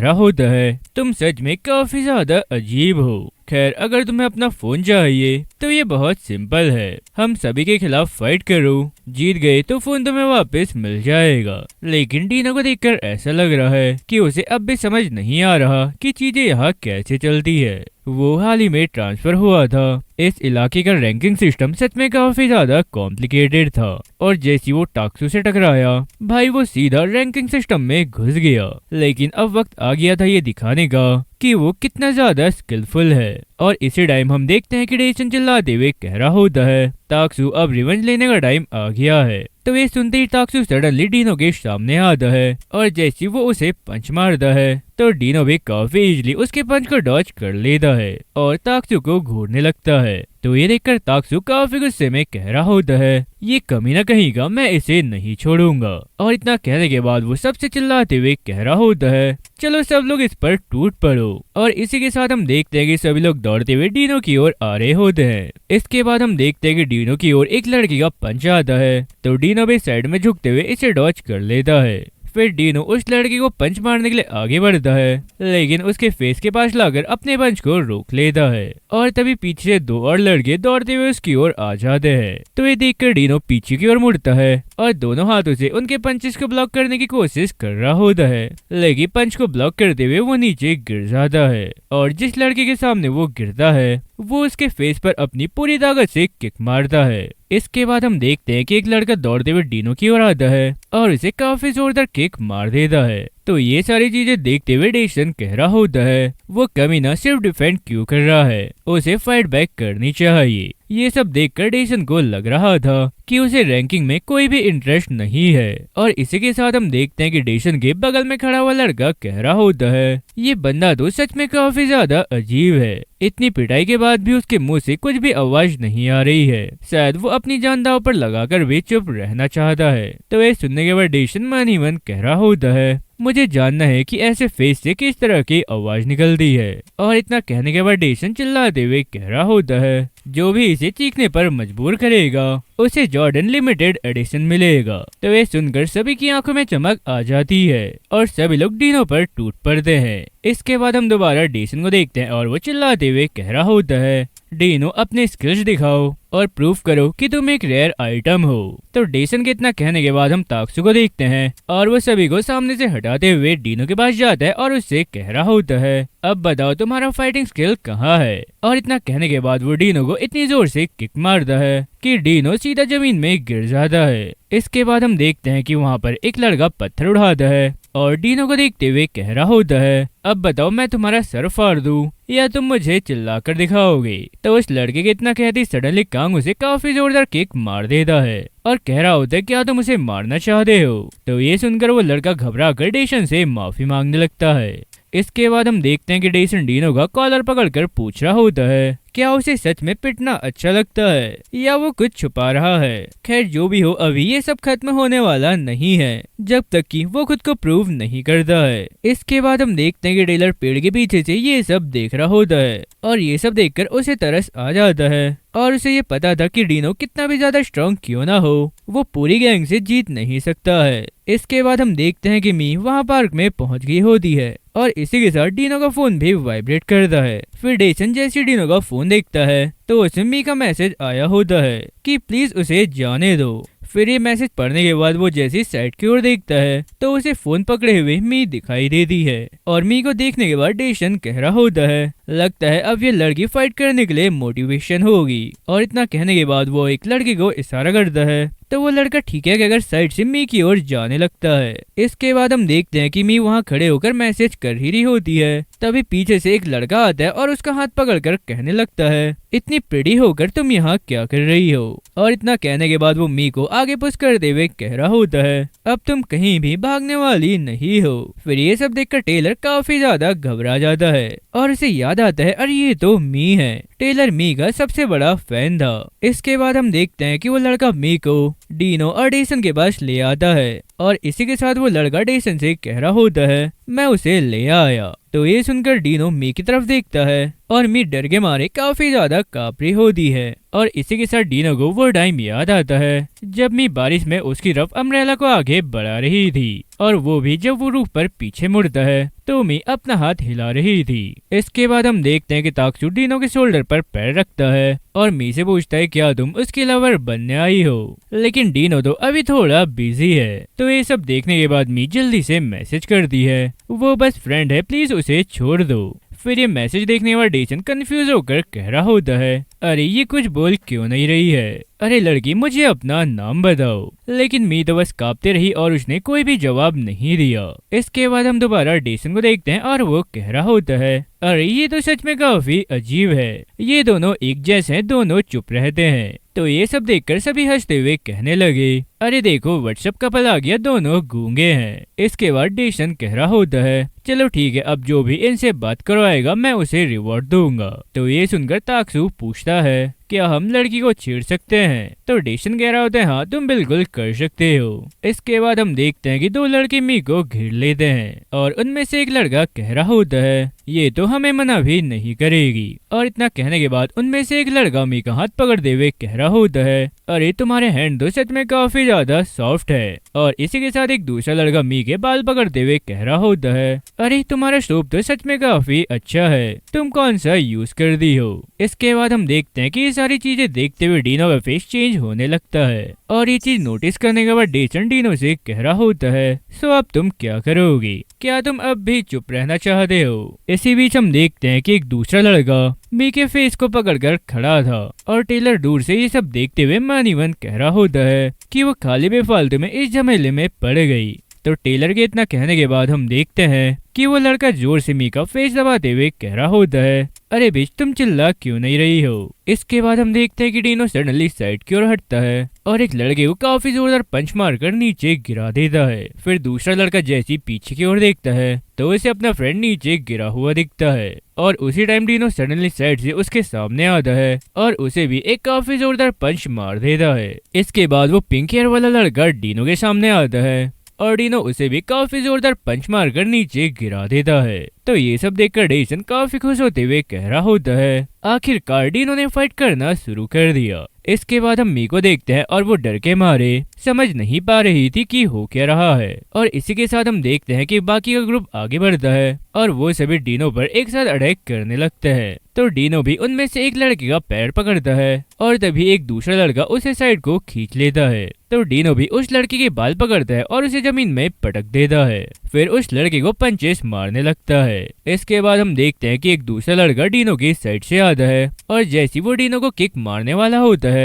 रहा होता है, तुम सच में काफी ज्यादा अजीब हो। खैर अगर तुम्हें अपना फोन चाहिए तो ये बहुत सिंपल है, हम सभी के खिलाफ फाइट करो, जीत गए तो फोन तुम्हें वापस मिल जाएगा। लेकिन डीनो को देखकर ऐसा लग रहा है कि उसे अब भी समझ नहीं आ रहा कि चीजें यहाँ कैसे चलती है। वो हाल ही में ट्रांसफर हुआ था। इस इलाके का रैंकिंग सिस्टम सच में काफी ज्यादा कॉम्प्लिकेटेड था और जैसी वो टाक्सू से टकराया भाई वो सीधा रैंकिंग सिस्टम में घुस गया। लेकिन अब वक्त आ गया था ये दिखाने का कि वो कितना ज्यादा स्किलफुल है। और इसी टाइम हम देखते हैं कि डेसन चिल्लाते हुए कह रहा होता है, ताक्सू अब रिवेंज लेने का टाइम आ गया है। तो ये सुनते ही ताक्सू सडनली डीनो के सामने आता है और जैसे वो उसे पंच मारता है तो डीनो भी काफी इजीली उसके पंच को डॉज कर लेता है और ताक्सू को घूरने लगता है। तो ये देखकर ताक्सू काफी गुस्से में कह रहा होता है, ये कमीना कहेगा, मैं इसे नहीं छोड़ूंगा। और इतना कहने के बाद वो सबसे चिल्लाते हुए कह रहा होता है, चलो सब लोग इस पर टूट पड़ो। और इसी के साथ हम देखते हैं कि सभी लोग दौड़ते हुए डीनो की ओर आ रहे होते हैं। इसके बाद हम देखते हैं कि डीनो की ओर एक लड़की का पंच आता है तो डीनो भी साइड में झुकते हुए इसे डॉज कर लेता है। फिर डीनो उस लड़की को पंच मारने के लिए आगे बढ़ता है लेकिन उसके फेस के पास लाकर अपने पंच को रोक लेता है और तभी पीछे से दो और लड़के दौड़ते हुए उसकी ओर आ जाते हैं। तो ये देखकर डीनो पीछे की ओर मुड़ता है और दोनों हाथों से उनके पंचेस को ब्लॉक करने की कोशिश कर रहा होता है लेकिन पंच को ब्लॉक करते हुए वो नीचे गिर जाता है और जिस लड़के के सामने वो गिरता है वो उसके फेस पर अपनी पूरी ताकत से किक मारता है। इसके बाद हम देखते हैं कि एक लड़का दौड़ते हुए डीनो की ओर आता है और इसे काफी जोरदार किक मार देता है। तो ये सारी चीजें देखते हुए डेसन कह रहा होता है, वो कमीना सिर्फ डिफेंड क्यों कर रहा है, उसे फाइट बैक करनी चाहिए। ये सब देखकर डेसन को लग रहा था कि उसे रैंकिंग में कोई भी इंटरेस्ट नहीं है। और इसी के साथ हम देखते हैं कि डेसन के बगल में खड़ा हुआ लड़का कह रहा होता है, ये बंदा तो सच में काफी ज्यादा अजीब है, इतनी पिटाई के बाद भी उसके मुंह से कुछ भी आवाज नहीं आ रही है, शायद वो अपनी जान दांव पर लगाकर भी चुप रहना चाहता है। तो ये सुनने के बाद डेसन मन ही मन कह रहा होता है, मुझे जानना है कि ऐसे फेस से किस तरह की आवाज निकलती है। और इतना कहने के बाद डेसन चिल्लाते हुए कह रहा होता है, जो भी इसे चीखने पर मजबूर करेगा उसे जॉर्डन लिमिटेड एडिशन मिलेगा। तो ये सुनकर सभी की आंखों में चमक आ जाती है और सभी लोग डीनो पर टूट पड़ते हैं। इसके बाद हम दोबारा डेसन को देखते हैं और वो चिल्लाते हुए कह रहा होता है, डीनो अपने स्किल्स दिखाओ और प्रूफ करो कि तुम एक रेयर आइटम हो। तो डेसन के इतना कहने के बाद हम ताक्सू को देखते हैं और वो सभी को सामने से हटाते हुए डीनो के पास जाता है और उससे कह रहा होता है, अब बताओ तुम्हारा फाइटिंग स्किल कहाँ है। और इतना कहने के बाद वो डीनो को इतनी जोर से किक मारता है कि डीनो सीधा जमीन में गिर जाता है। इसके बाद हम देखते हैं कि वहाँ पर एक लड़का पत्थर उठाता है और डीनो को देखते हुए कह रहा होता है, अब बताओ मैं तुम्हारा सर फाड़ दूं या तुम मुझे चिल्लाकर दिखाओगे। तो उस लड़के के इतना कहती सडनली कांग उसे काफी जोरदार किक मार देता है और कह रहा होता है, क्या तुम उसे मारना चाहते हो। तो ये सुनकर वो लड़का घबरा कर डेसन से माफी मांगने लगता है। इसके बाद हम देखते हैं कि डेसन डीनो का कॉलर पकड़कर पूछ रहा होता है, क्या उसे सच में पिटना अच्छा लगता है या वो कुछ छुपा रहा है। खैर जो भी हो, अभी ये सब खत्म होने वाला नहीं है जब तक कि वो खुद को प्रूव नहीं करता है। इसके बाद हम देखते हैं कि टेलर पेड़ के पीछे से ये सब देख रहा होता है और ये सब देखकर उसे तरस आ जाता है और उसे ये पता था कि डीनो कितना भी ज्यादा स्ट्रॉन्ग क्यों ना हो, वो पूरी गैंग से जीत नहीं सकता है। इसके बाद हम देखते हैं कि मी वहाँ पार्क में पहुँच गई होती है और इसी के साथ डीनो का फोन भी वाइब्रेट करता है। फिर डेसन जैसे डीनो का फोन देखता है तो उसे मी का मैसेज आया होता है कि प्लीज उसे जाने दो। फिर ये मैसेज पढ़ने के बाद वो जैसे साइड की ओर देखता है तो उसे फोन पकड़े हुए मी दिखाई देती है और मी को देखने के बाद डेशन कह रहा होता है लगता है अब ये लड़की फाइट करने के लिए मोटिवेशन होगी। और इतना कहने के बाद वो एक लड़के को इशारा करता है तो वो लड़का ठीक है कहकर साइड से मी की ओर जाने लगता है। इसके बाद हम देखते हैं कि मी वहाँ खड़े होकर मैसेज कर ही रही होती है, तभी पीछे से एक लड़का आता है और उसका हाथ पकड़कर कहने लगता है इतनी प्रिटी होकर तुम यहाँ क्या कर रही हो। और इतना कहने के बाद वो मी को आगे पुश करते हुए कह रहा होता है अब तुम कहीं भी भागने वाली नहीं हो। फिर ये सब देखकर टेलर काफी ज्यादा घबरा जाता है और उसे याद आता है अरे ये तो मी है। टेलर मी का सबसे बड़ा फैन था। इसके बाद हम देखते हैं कि वो लड़का मी को डीनो और डेसन के पास ले आता है और इसी के साथ वो लड़का डेसन से कह रहा होता है मैं उसे ले आया। तो ये सुनकर डीनो मी की तरफ देखता है और मी डर के मारे काफी ज्यादा कापरी होती है। और इसी के साथ डीनो को वो टाइम याद आता है जब मी बारिश में उसकी तरफ अम्ब्रेला को आगे बढ़ा रही थी और वो भी जब वो रूफ पर पीछे मुड़ता है तो मी अपना हाथ हिला रही थी। इसके बाद हम देखते हैं कि ताक्सू डीनो के शोल्डर पर पैर रखता है और मी से पूछता है क्या तुम उसकी लवर बनने आई हो, लेकिन डीनो तो अभी थोड़ा बिजी है। तो ये सब देखने के बाद मी जल्दी से मैसेज करती है वो बस फ्रेंड है प्लीज उसे छोड़ दो। फिर ये मैसेज देखने वाला डेसन कंफ्यूज होकर कह रहा होता है अरे ये कुछ बोल क्यों नहीं रही है, अरे लड़की मुझे अपना नाम बताओ। लेकिन मी तो बस कांपते रही और उसने कोई भी जवाब नहीं दिया। इसके बाद हम दोबारा डेसन को देखते हैं और वो कह रहा होता है अरे ये तो सच में काफी अजीब है, ये दोनों एक जैसे हैं, दोनों चुप रहते हैं। तो ये सब देखकर सभी हंसते हुए कहने लगे अरे देखो व्हाट्सएप कपल आ गया, दोनों गूंगे हैं। इसके बाद डेसन कह रहा होता है चलो ठीक है अब जो भी इनसे बात करवाएगा मैं उसे रिवॉर्ड दूंगा। तो ये सुनकर ताक्सू पूछता है क्या हम लड़की को छेड़ सकते हैं। तो डेसन कह रहा होता है हाँ तुम बिल्कुल कर सकते हो। इसके बाद हम देखते हैं कि दो लड़के मी को घेर लेते हैं और उनमें से एक लड़का कह रहा होता है ये तो हमें मना भी नहीं करेगी। और इतना कहने के बाद उनमें से एक लड़का मी का हाथ पकड़ते हुए कह रहा होता है अरे तुम्हारे हैंड तो सच में काफी ज्यादा सॉफ्ट है। और इसी के साथ एक दूसरा लड़का मी के बाल पकड़ते हुए कह रहा होता है अरे तुम्हारा सोप तो सच में काफी अच्छा है, तुम कौन सा यूज कर दी हो। इसके बाद हम देखते हैं कि ये सारी चीजें देखते हुए डीनो का फेस चेंज होने लगता है और ये चीज नोटिस करने के बाद डेसन डीनो से कह रहा होता है सो अब तुम क्या करोगी, क्या तुम अब भी चुप रहना चाहते हो। इसी बीच हम देखते हैं कि एक दूसरा लड़का मी के फेस को पकड़कर खड़ा था और टेलर दूर से ये सब देखते हुए मन कह रहा होता है कि वो खाली बेफालतू में इस झमेले में पड़ गई। तो टेलर के इतना कहने के बाद हम देखते हैं कि वो लड़का जोर से मी का फेस दबाते हुए कह रहा होता है अरे बिच तुम चिल्ला क्यों नहीं रही हो। इसके बाद हम देखते हैं कि डीनो सडनली साइड की ओर हटता है और एक लड़के को काफी जोरदार पंच मारकर नीचे गिरा देता है। फिर दूसरा लड़का जैसे ही पीछे की ओर देखता है तो उसे अपना फ्रेंड नीचे गिरा हुआ दिखता है और उसी टाइम डीनो सडनली साइड से उसके सामने आता है और उसे भी एक काफी जोरदार पंच मार देता है। इसके बाद वो पिंक हेयर वाला लड़का डीनो के सामने आता है और डीनो उसे भी काफी जोरदार पंच मारकर नीचे गिरा देता है। तो ये सब देखकर डेसन काफी खुश होते हुए कह रहा होता है आखिरकार डीनो ने फाइट करना शुरू कर दिया। इसके बाद हम मी को देखते हैं और वो डर के मारे समझ नहीं पा रही थी कि हो क्या रहा है। और इसी के साथ हम देखते हैं कि बाकी का ग्रुप आगे बढ़ता है और वो सभी डीनो पर एक साथ अटैक करने लगते हैं। तो डीनो भी उनमें से एक लड़के का पैर पकड़ता है और तभी एक दूसरा लड़का उसे साइड को खींच लेता है। तो डीनो भी उस लड़के के बाल पकड़ता है और उसे जमीन में पटक देता है। फिर उस लड़के को पंचेस मारने लगता है। इसके बाद हम देखते हैं कि एक दूसरा लड़का डीनो की साइड से आता है और जैसे वो डीनो को किक मारने वाला होता है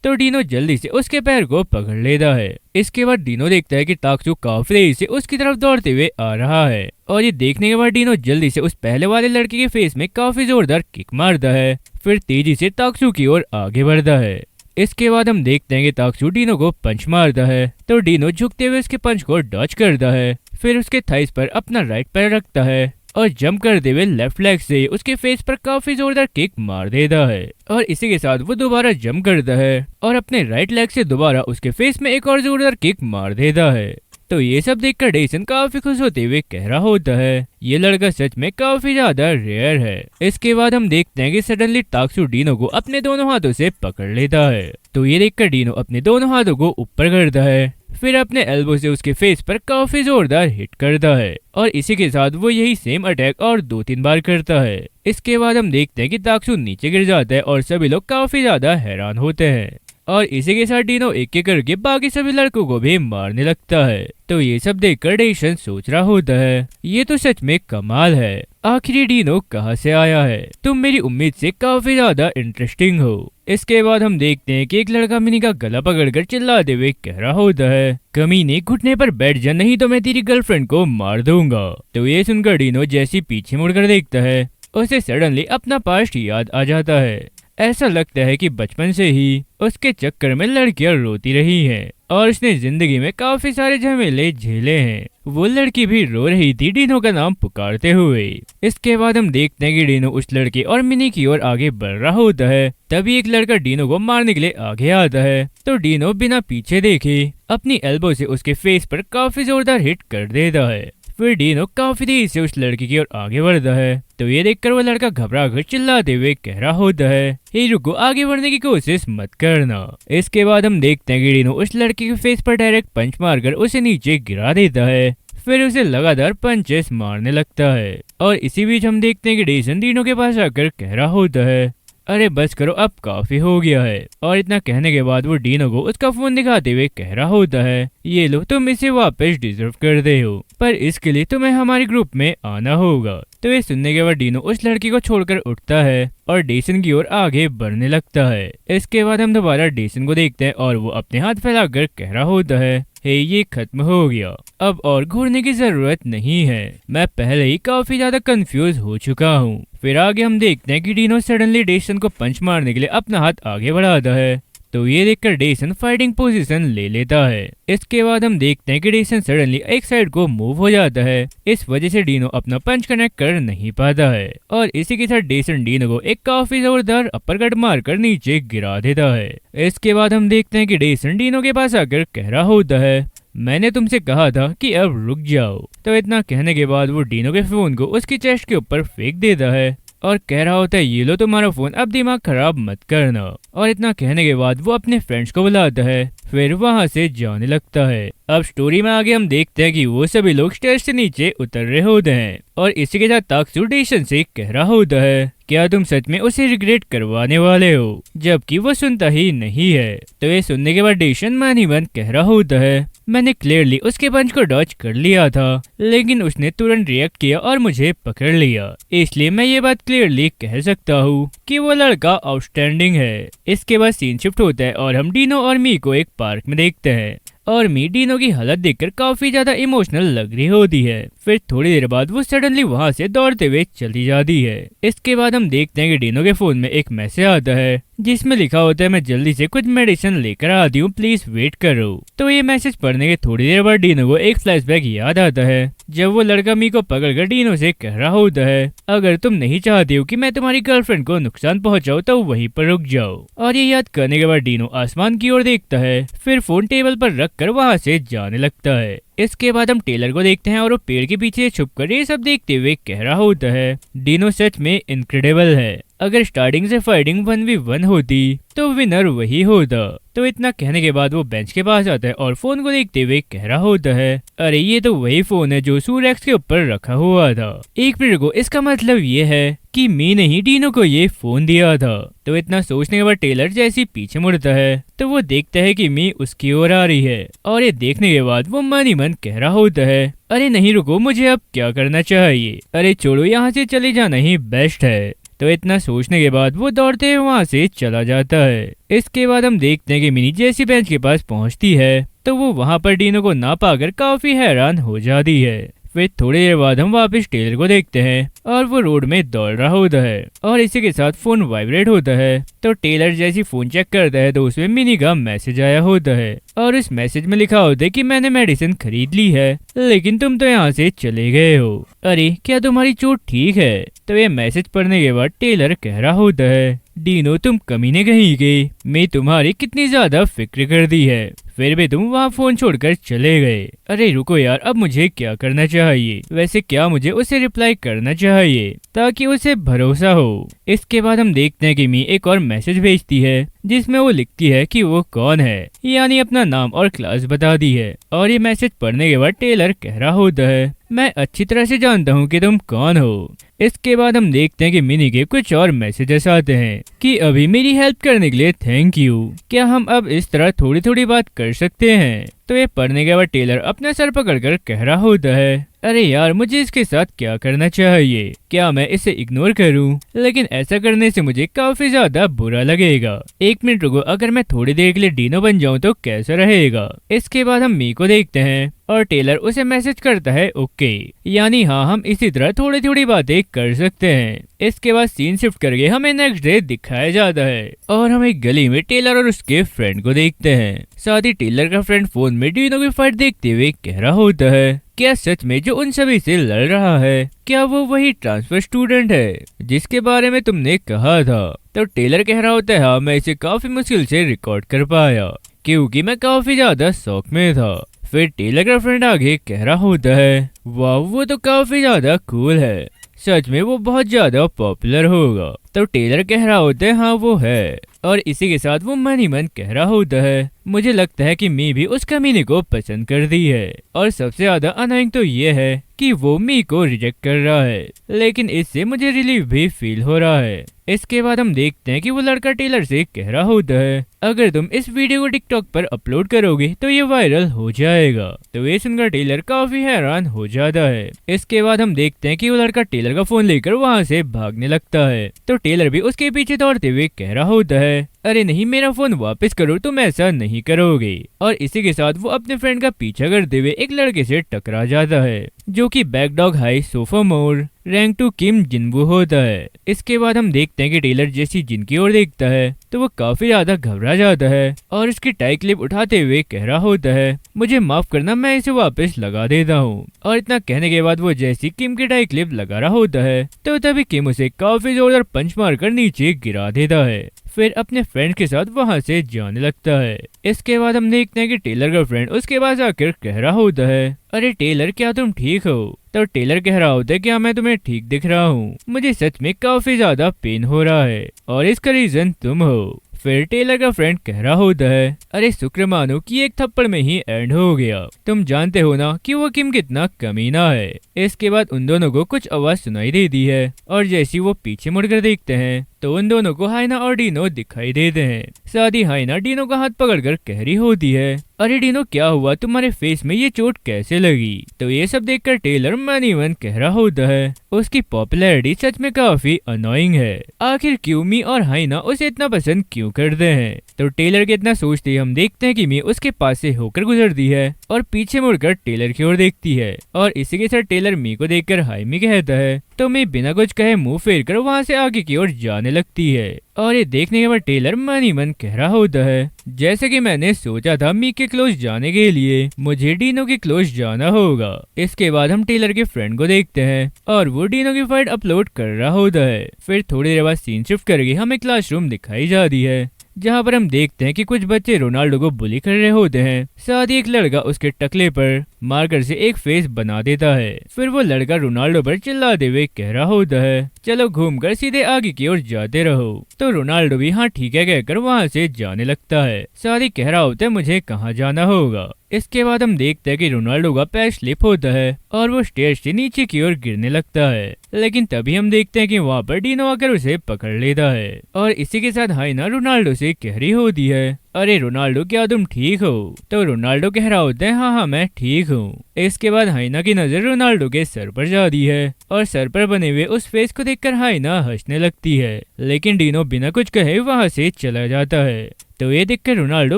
तो डीनो जल्दी से उसके पैर को पकड़ लेता है। इसके बाद डीनो देखता है कि ताक्सू काफी तेजी से उसकी तरफ दौड़ते हुए आ रहा है और ये देखने के बाद डीनो जल्दी से उस पहले वाले लड़के के फेस में काफी जोरदार किक मारता है। फिर तेजी से ताक्सू की ओर आगे बढ़ता है। इसके बाद हम देखते हैं कि ताक्सू डीनो को पंच मारता है तो डीनो झुकते हुए उसके पंच को डॉच करता है। फिर उसके थाइस पर अपना राइट पैर रखता है और जंप करते हुए लेफ्ट लेग से उसके फेस पर काफी जोरदार किक मार देता है। और इसी के साथ वो दोबारा जंप करता है और अपने राइट लेग से दोबारा उसके फेस में एक और जोरदार किक मार देता है। तो ये सब देखकर डेसन काफी खुश होते हुए कह रहा होता है ये लड़का सच में काफी ज्यादा रेयर है। इसके बाद हम देखते हैं कि सडनली ताक्सू डीनो को अपने दोनों हाथों से पकड़ लेता है। तो ये देखकर डीनो अपने दोनों हाथों को ऊपर करता है फिर अपने एल्बो से उसके फेस पर काफी जोरदार हिट करता है और इसी के साथ वो यही सेम अटैक और 2-3 बार करता है। इसके बाद हम देखते हैं कि ताक्सू नीचे गिर जाता है और सभी लोग काफी ज्यादा हैरान होते हैं। और इसी के साथ डीनो एक एक करके बाकी सभी लड़कों को भी मारने लगता है। तो ये सब देखकर डेसन सोच रहा होता है ये तो सच में कमाल है, आखिर ये डीनो कहाँ से आया है, तुम मेरी उम्मीद से काफी ज्यादा इंटरेस्टिंग हो। इसके बाद हम देखते हैं कि एक लड़का मिनी का गला पकड़कर चिल्लाते हुए कह रहा होता है कमीने घुटने पर बैठ जा, नहीं तो मैं तेरी गर्लफ्रेंड को मार दूंगा। तो ये सुनकर डीनो जैसे पीछे मुड़कर देखता है उसे सडनली अपना पास्ट याद आ जाता है। ऐसा लगता है कि बचपन से ही उसके चक्कर में लड़कियां रोती रही हैं और उसने जिंदगी में काफी सारे झमेले झेले हैं। वो लड़की भी रो रही थी डीनो का नाम पुकारते हुए। इसके बाद हम देखते हैं कि डीनो उस लड़के और मिनी की ओर आगे बढ़ रहा होता है। तभी एक लड़का डीनो को मारने के लिए आगे आता है तो डीनो बिना पीछे देखे अपनी एल्बो से उसके फेस पर काफी जोरदार हिट कर देता है। फिर डीनो काफी तेजी से उस लड़की की ओर आगे बढ़ता है तो ये देखकर वो लड़का घबरा कर चिल्लाते हुए कह रहा होता है हे रुको, आगे बढ़ने की कोशिश मत करना। इसके बाद हम देखते हैं कि डीनो उस लड़की के फेस पर डायरेक्ट पंच मारकर उसे नीचे गिरा देता है। फिर उसे लगातार पंचेस मारने लगता है और इसी बीच हम देखते हैं कि डेसन डीनो के पास आकर कह रहा होता है अरे बस करो, अब काफी हो गया है। और इतना कहने के बाद वो डीनो को उसका फोन दिखाते हुए कह रहा होता है ये लो, तुम इसे वापस डिजर्व करते हो, पर इसके लिए तुम्हें हमारे ग्रुप में आना होगा। तो ये सुनने के बाद डीनो उस लड़की को छोड़कर उठता है और डेसन की ओर आगे बढ़ने लगता है। इसके बाद हम दोबारा डेसन को देखते हैं और वो अपने हाथ फैलाकर कह रहा होता है हे ये खत्म हो गया, अब और घूरने की जरूरत नहीं है, मैं पहले ही काफी ज्यादा कंफ्यूज हो चुका हूँ। फिर आगे हम देखते हैं कि डीनो सडनली डेसन को पंच मारने के लिए अपना हाथ आगे बढ़ाता है तो ये देखकर डेसन फाइटिंग पोजीशन ले लेता है। इसके बाद हम देखते हैं कि डेसन सडनली एक साइड को मूव हो जाता है, इस वजह से डीनो अपना पंच कनेक्ट कर नहीं पाता है और इसी के साथ डेसन डीनो को एक काफी जोरदार अपर कट मारकर नीचे गिरा देता है। इसके बाद हम देखते हैं कि डेसन डीनो के पास आकर कह रहा होता है मैंने तुमसे कहा था कि अब रुक जाओ। तो इतना कहने के बाद वो डीनो के फोन को उसकी चेस्ट के ऊपर फेंक देता है और कह रहा होता है ये लो तुम्हारा फोन, अब दिमाग खराब मत करना। और इतना कहने के बाद वो अपने फ्रेंड्स को बुलाता है फिर वहां से जाने लगता है। अब स्टोरी में आगे हम देखते हैं कि वो सभी लोग स्टेज से नीचे उतर रहे होते हैं और इसी के साथ ताकसू डेसन से कह रहा होता है क्या तुम सच में उसे रिग्रेट करवाने वाले हो, जबकि वो सुनता ही नहीं है। तो ये सुनने के बाद डेसन मन ही मन कह रहा होता है मैंने क्लियरली उसके पंच को डॉज कर लिया था, लेकिन उसने तुरंत रिएक्ट किया और मुझे पकड़ लिया, इसलिए मैं ये बात क्लियरली कह सकता हूँ कि वो लड़का आउटस्टैंडिंग है। इसके बाद सीन शिफ्ट होता है और हम डीनो और मी को एक पार्क में देखते हैं और मी डीनो की हालत देखकर काफी ज्यादा इमोशनल लग रही होती है। फिर थोड़ी देर बाद वो सडनली वहां से दौड़ते हुए चली जाती है। इसके बाद हम देखते हैं कि डीनो के फोन में एक मैसेज आता है जिसमें लिखा होता है मैं जल्दी से कुछ मेडिसिन लेकर आती हूँ, प्लीज वेट करो। तो ये मैसेज पढ़ने के थोड़ी देर बाद डीनो को एक फ्लैशबैक याद आता है जब वो लड़का मी को पकड़कर डीनो से कह रहा होता है अगर तुम नहीं चाहती हो कि मैं तुम्हारी गर्लफ्रेंड को नुकसान पहुंचाऊं तो वहीं पर रुक जाओ। और ये याद करने के बाद डीनो आसमान की ओर देखता है फिर फोन टेबल पर रखकर वहां से जाने लगता है। इसके बाद हम टेलर को देखते हैं और वो पेड़ के पीछे छुपकर ये सब देखते हुए कह रहा होता है डीनो सच में इनक्रेडिबल है, अगर स्टार्टिंग से फाइटिंग 1v1 होती तो विनर वही होता। तो इतना कहने के बाद वो बेंच के पास आता है और फोन को देखते हुए कह रहा होता है अरे ये तो वही फोन है जो सूरेक्स के ऊपर रखा हुआ था। एक मिनट को इसका मतलब ये है कि मी ने ही डीनो को ये फोन दिया था। तो इतना सोचने के बाद टेलर जैसे पीछे मुड़ता है तो वो देखता है कि मी उसकी ओर आ रही है और ये देखने के बाद वो मन ही मन कह रहा होता है अरे नहीं रुको, मुझे अब क्या करना चाहिए, अरे छोड़ो यहाँ से चले जाना ही बेस्ट है। तो इतना सोचने के बाद वो दौड़ते हुए वहां से चला जाता है। इसके बाद हम देखते हैं कि मिनी जैसी बेंच के पास पहुंचती है तो वो वहां पर डीनो को ना पाकर काफी हैरान हो जाती है। फिर थोड़ी देर बाद हम वापस टेलर को देखते हैं और वो रोड में दौड़ रहा होता है और इसी के साथ फोन वाइब्रेट होता है। तो टेलर जैसी फोन चेक करता है तो उसमें मिनी का मैसेज आया होता है और इस मैसेज में लिखा होता है कि मैंने मेडिसिन खरीद ली है लेकिन तुम तो यहाँ से चले गए हो, अरे क्या तुम्हारी चोट ठीक है। तो ये मैसेज पढ़ने के बाद टेलर कह रहा होता है डीनो तुम कमीने कहीं गए, मैं तुम्हारी कितनी ज्यादा फिक्र कर दी है, फिर भी तुम वहाँ फोन छोड़कर चले गए। अरे रुको यार, अब मुझे क्या करना चाहिए, वैसे क्या मुझे उसे रिप्लाई करना चाहिए ताकि उसे भरोसा हो। इसके बाद हम देखते हैं कि मी एक और मैसेज भेजती है जिसमें वो लिखती है कि वो कौन है, यानी अपना नाम और क्लास बता दी है। और ये मैसेज पढ़ने के बाद टेलर कह रहा होता है मैं अच्छी तरह से जानता हूँ कि तुम कौन हो, इसके बाद हम देखते हैं कि मिनी के कुछ और मैसेजेस आते हैं कि अभी मेरी हेल्प करने के लिए थैंक यू, क्या हम अब इस तरह थोड़ी थोड़ी बात कर सकते हैं। तो ये पढ़ने के बाद टेलर अपना सर पकड़कर कह रहा होता है, अरे यार मुझे इसके साथ क्या करना चाहिए, क्या मैं इसे इग्नोर करूं? लेकिन ऐसा करने से मुझे काफी ज्यादा बुरा लगेगा। एक मिनट रुको, अगर मैं थोड़ी देर के लिए डीनो बन जाऊं तो कैसा रहेगा। इसके बाद हम मी को देखते हैं और टेलर उसे मैसेज करता है ओके, यानी हाँ हम इसी तरह थोड़ी थोड़ी बातें कर सकते हैं। इसके बाद सीन शिफ्ट करके हमें नेक्स्ट डे दिखाया जाता है और हम एक गली में टेलर और उसके फ्रेंड को देखते हैं। साथ ही टेलर का फ्रेंड फोन में डीनो की फाइट देखते हुए कह रहा होता है, क्या सच में जो उन सभी से लड़ रहा है, क्या वो वही ट्रांसफर स्टूडेंट है जिसके बारे में तुमने कहा था? तो टेलर कह रहा होता है, हाँ मैं इसे काफी मुश्किल से रिकॉर्ड कर पाया क्योंकि मैं काफी ज्यादा शौक में था। फिर टेलर का फ्रेंड आगे कह रहा होता है, वाह वो तो काफी ज्यादा कूल है, सच में वो बहुत ज्यादा पॉपुलर होगा। तो टेलर कह रहा होता है, हाँ वो है। और इसी के साथ वो मन ही मन कह रहा होता है, मुझे लगता है कि मी भी उस कमीने को पसंद कर दी है। और सबसे ज्यादा अनोइंग तो ये है कि वो मी को रिजेक्ट कर रहा है, लेकिन इससे मुझे रिलीफ भी फील हो रहा है। इसके बाद हम देखते हैं कि वो लड़का टेलर से कह रहा होता है, अगर तुम इस वीडियो को टिकटॉक पर अपलोड करोगे तो ये वायरल हो जाएगा। तो ये सुनकर टेलर काफी हैरान हो जाता है। इसके बाद हम देखते हैं कि वो लड़का टेलर का फोन लेकर वहाँ से भागने लगता है। तो टेलर भी उसके पीछे दौड़ते हुए कह रहा होता है, अरे नहीं मेरा फोन वापस करो, तुम ऐसा नहीं करोगे। और इसी के साथ वो अपने फ्रेंड का पीछा करते हुए एक लड़के से टकरा जाता है जो कि बैकडॉग हाई सोफोमोर रैंक 2 किम जिनवू होता है। इसके बाद हम देखते हैं कि टेलर जैसी जिन की ओर देखता है तो वो काफी ज्यादा घबरा जाता है और उसकी टाई क्लिप उठाते हुए कह रहा होता है, मुझे माफ करना मैं इसे वापस लगा देता हूँ। और इतना कहने के बाद वो जैसी किम की टाई क्लिप लगा रहा होता है तो तभी किम उसे काफी जोरदार पंच मारकर नीचे गिरा देता है, फिर अपने फ्रेंड के साथ वहां से जाने लगता है। इसके बाद हम देखते हैं कि टेलर का फ्रेंड उसके पास आकर कह रहा होता है, अरे टेलर क्या तुम ठीक हो? तो टेलर कह रहा होता है, क्या मैं तुम्हें ठीक दिख रहा हूँ? मुझे सच में काफी ज्यादा पेन हो रहा है और इसका रीजन तुम हो। फिर टेलर का फ्रेंड कह रहा होता है, अरे शुक्र मानो कि एक थप्पड़ में ही एंड हो गया, तुम जानते हो ना कि वो किम कितना कमीना है। इसके बाद उन दोनों को कुछ आवाज सुनाई देती है और जैसे वो पीछे मुड़कर देखते हैं तो उन दोनों को हाइना और डीनो दिखाई देते हैं। साथ ही हाइना डीनो का हाथ पकड़कर कह रही होती है, अरे डीनो क्या हुआ, तुम्हारे फेस में ये चोट कैसे लगी? तो ये सब देखकर टेलर मन ही मन कह रहा होता है, उसकी पॉपुलैरिटी सच में काफी अनोइंग है, आखिर क्यों मी और हाइना उसे इतना पसंद क्यों करते हैं? तो टेलर के इतना सोचते ही हम देखते हैं कि मी उसके पास से होकर गुजरती है और पीछे मुड़कर टेलर की ओर देखती है और इसी के साथ टेलर मी को देखकर हाय मी कहता है तो मी बिना कुछ कहे मुंह फेर कर वहाँ से आगे की ओर जाने लगती है। और ये देखने के बाद टेलर मन ही मन कह रहा होता है, जैसे कि मैंने सोचा था मी के क्लोज जाने के लिए मुझे डीनो के क्लोज जाना होगा। इसके बाद हम टेलर के फ्रेंड को देखते हैं और वो डीनो की फाइट अपलोड कर रहा होता है। फिर थोड़ी देर बाद सीन शिफ्ट करके हमें क्लासरूम दिखाई जाती है जहाँ पर हम देखते हैं कि कुछ बच्चे रोनाल्डो को बुली कर रहे होते हैं। साथ ही एक लड़का उसके टकले पर मार्कर से एक फेस बना देता है। फिर वो लड़का रोनाल्डो पर चिल्लाते हुए कह रहा होता है, चलो घूमकर सीधे आगे की ओर जाते रहो। तो रोनाल्डो भी हाँ ठीक है कहकर वहाँ से जाने लगता है। साथ ही कह रहा होता है मुझे कहाँ जाना होगा। इसके बाद हम देखते हैं कि रोनाल्डो का पैर स्लिप होता है और वो स्टेयर से नीचे की ओर गिरने लगता है, लेकिन तभी हम देखते हैं कि वहाँ पर डीनो आकर उसे पकड़ लेता है। और इसी के साथ हाइना रोनाल्डो से कह रही होती है, अरे रोनाल्डो क्या तुम ठीक हो? तो रोनाल्डो कह रहा होता है, हाँ हाँ मैं ठीक हूँ। इसके बाद हाइना की नजर रोनाल्डो के सर पर जाती है और सर पर बने हुए उस फेस को देखकर हाइना हंसने लगती है, लेकिन डीनो बिना कुछ कहे वहाँ से चला जाता है। तो ये देखकर रोनाल्डो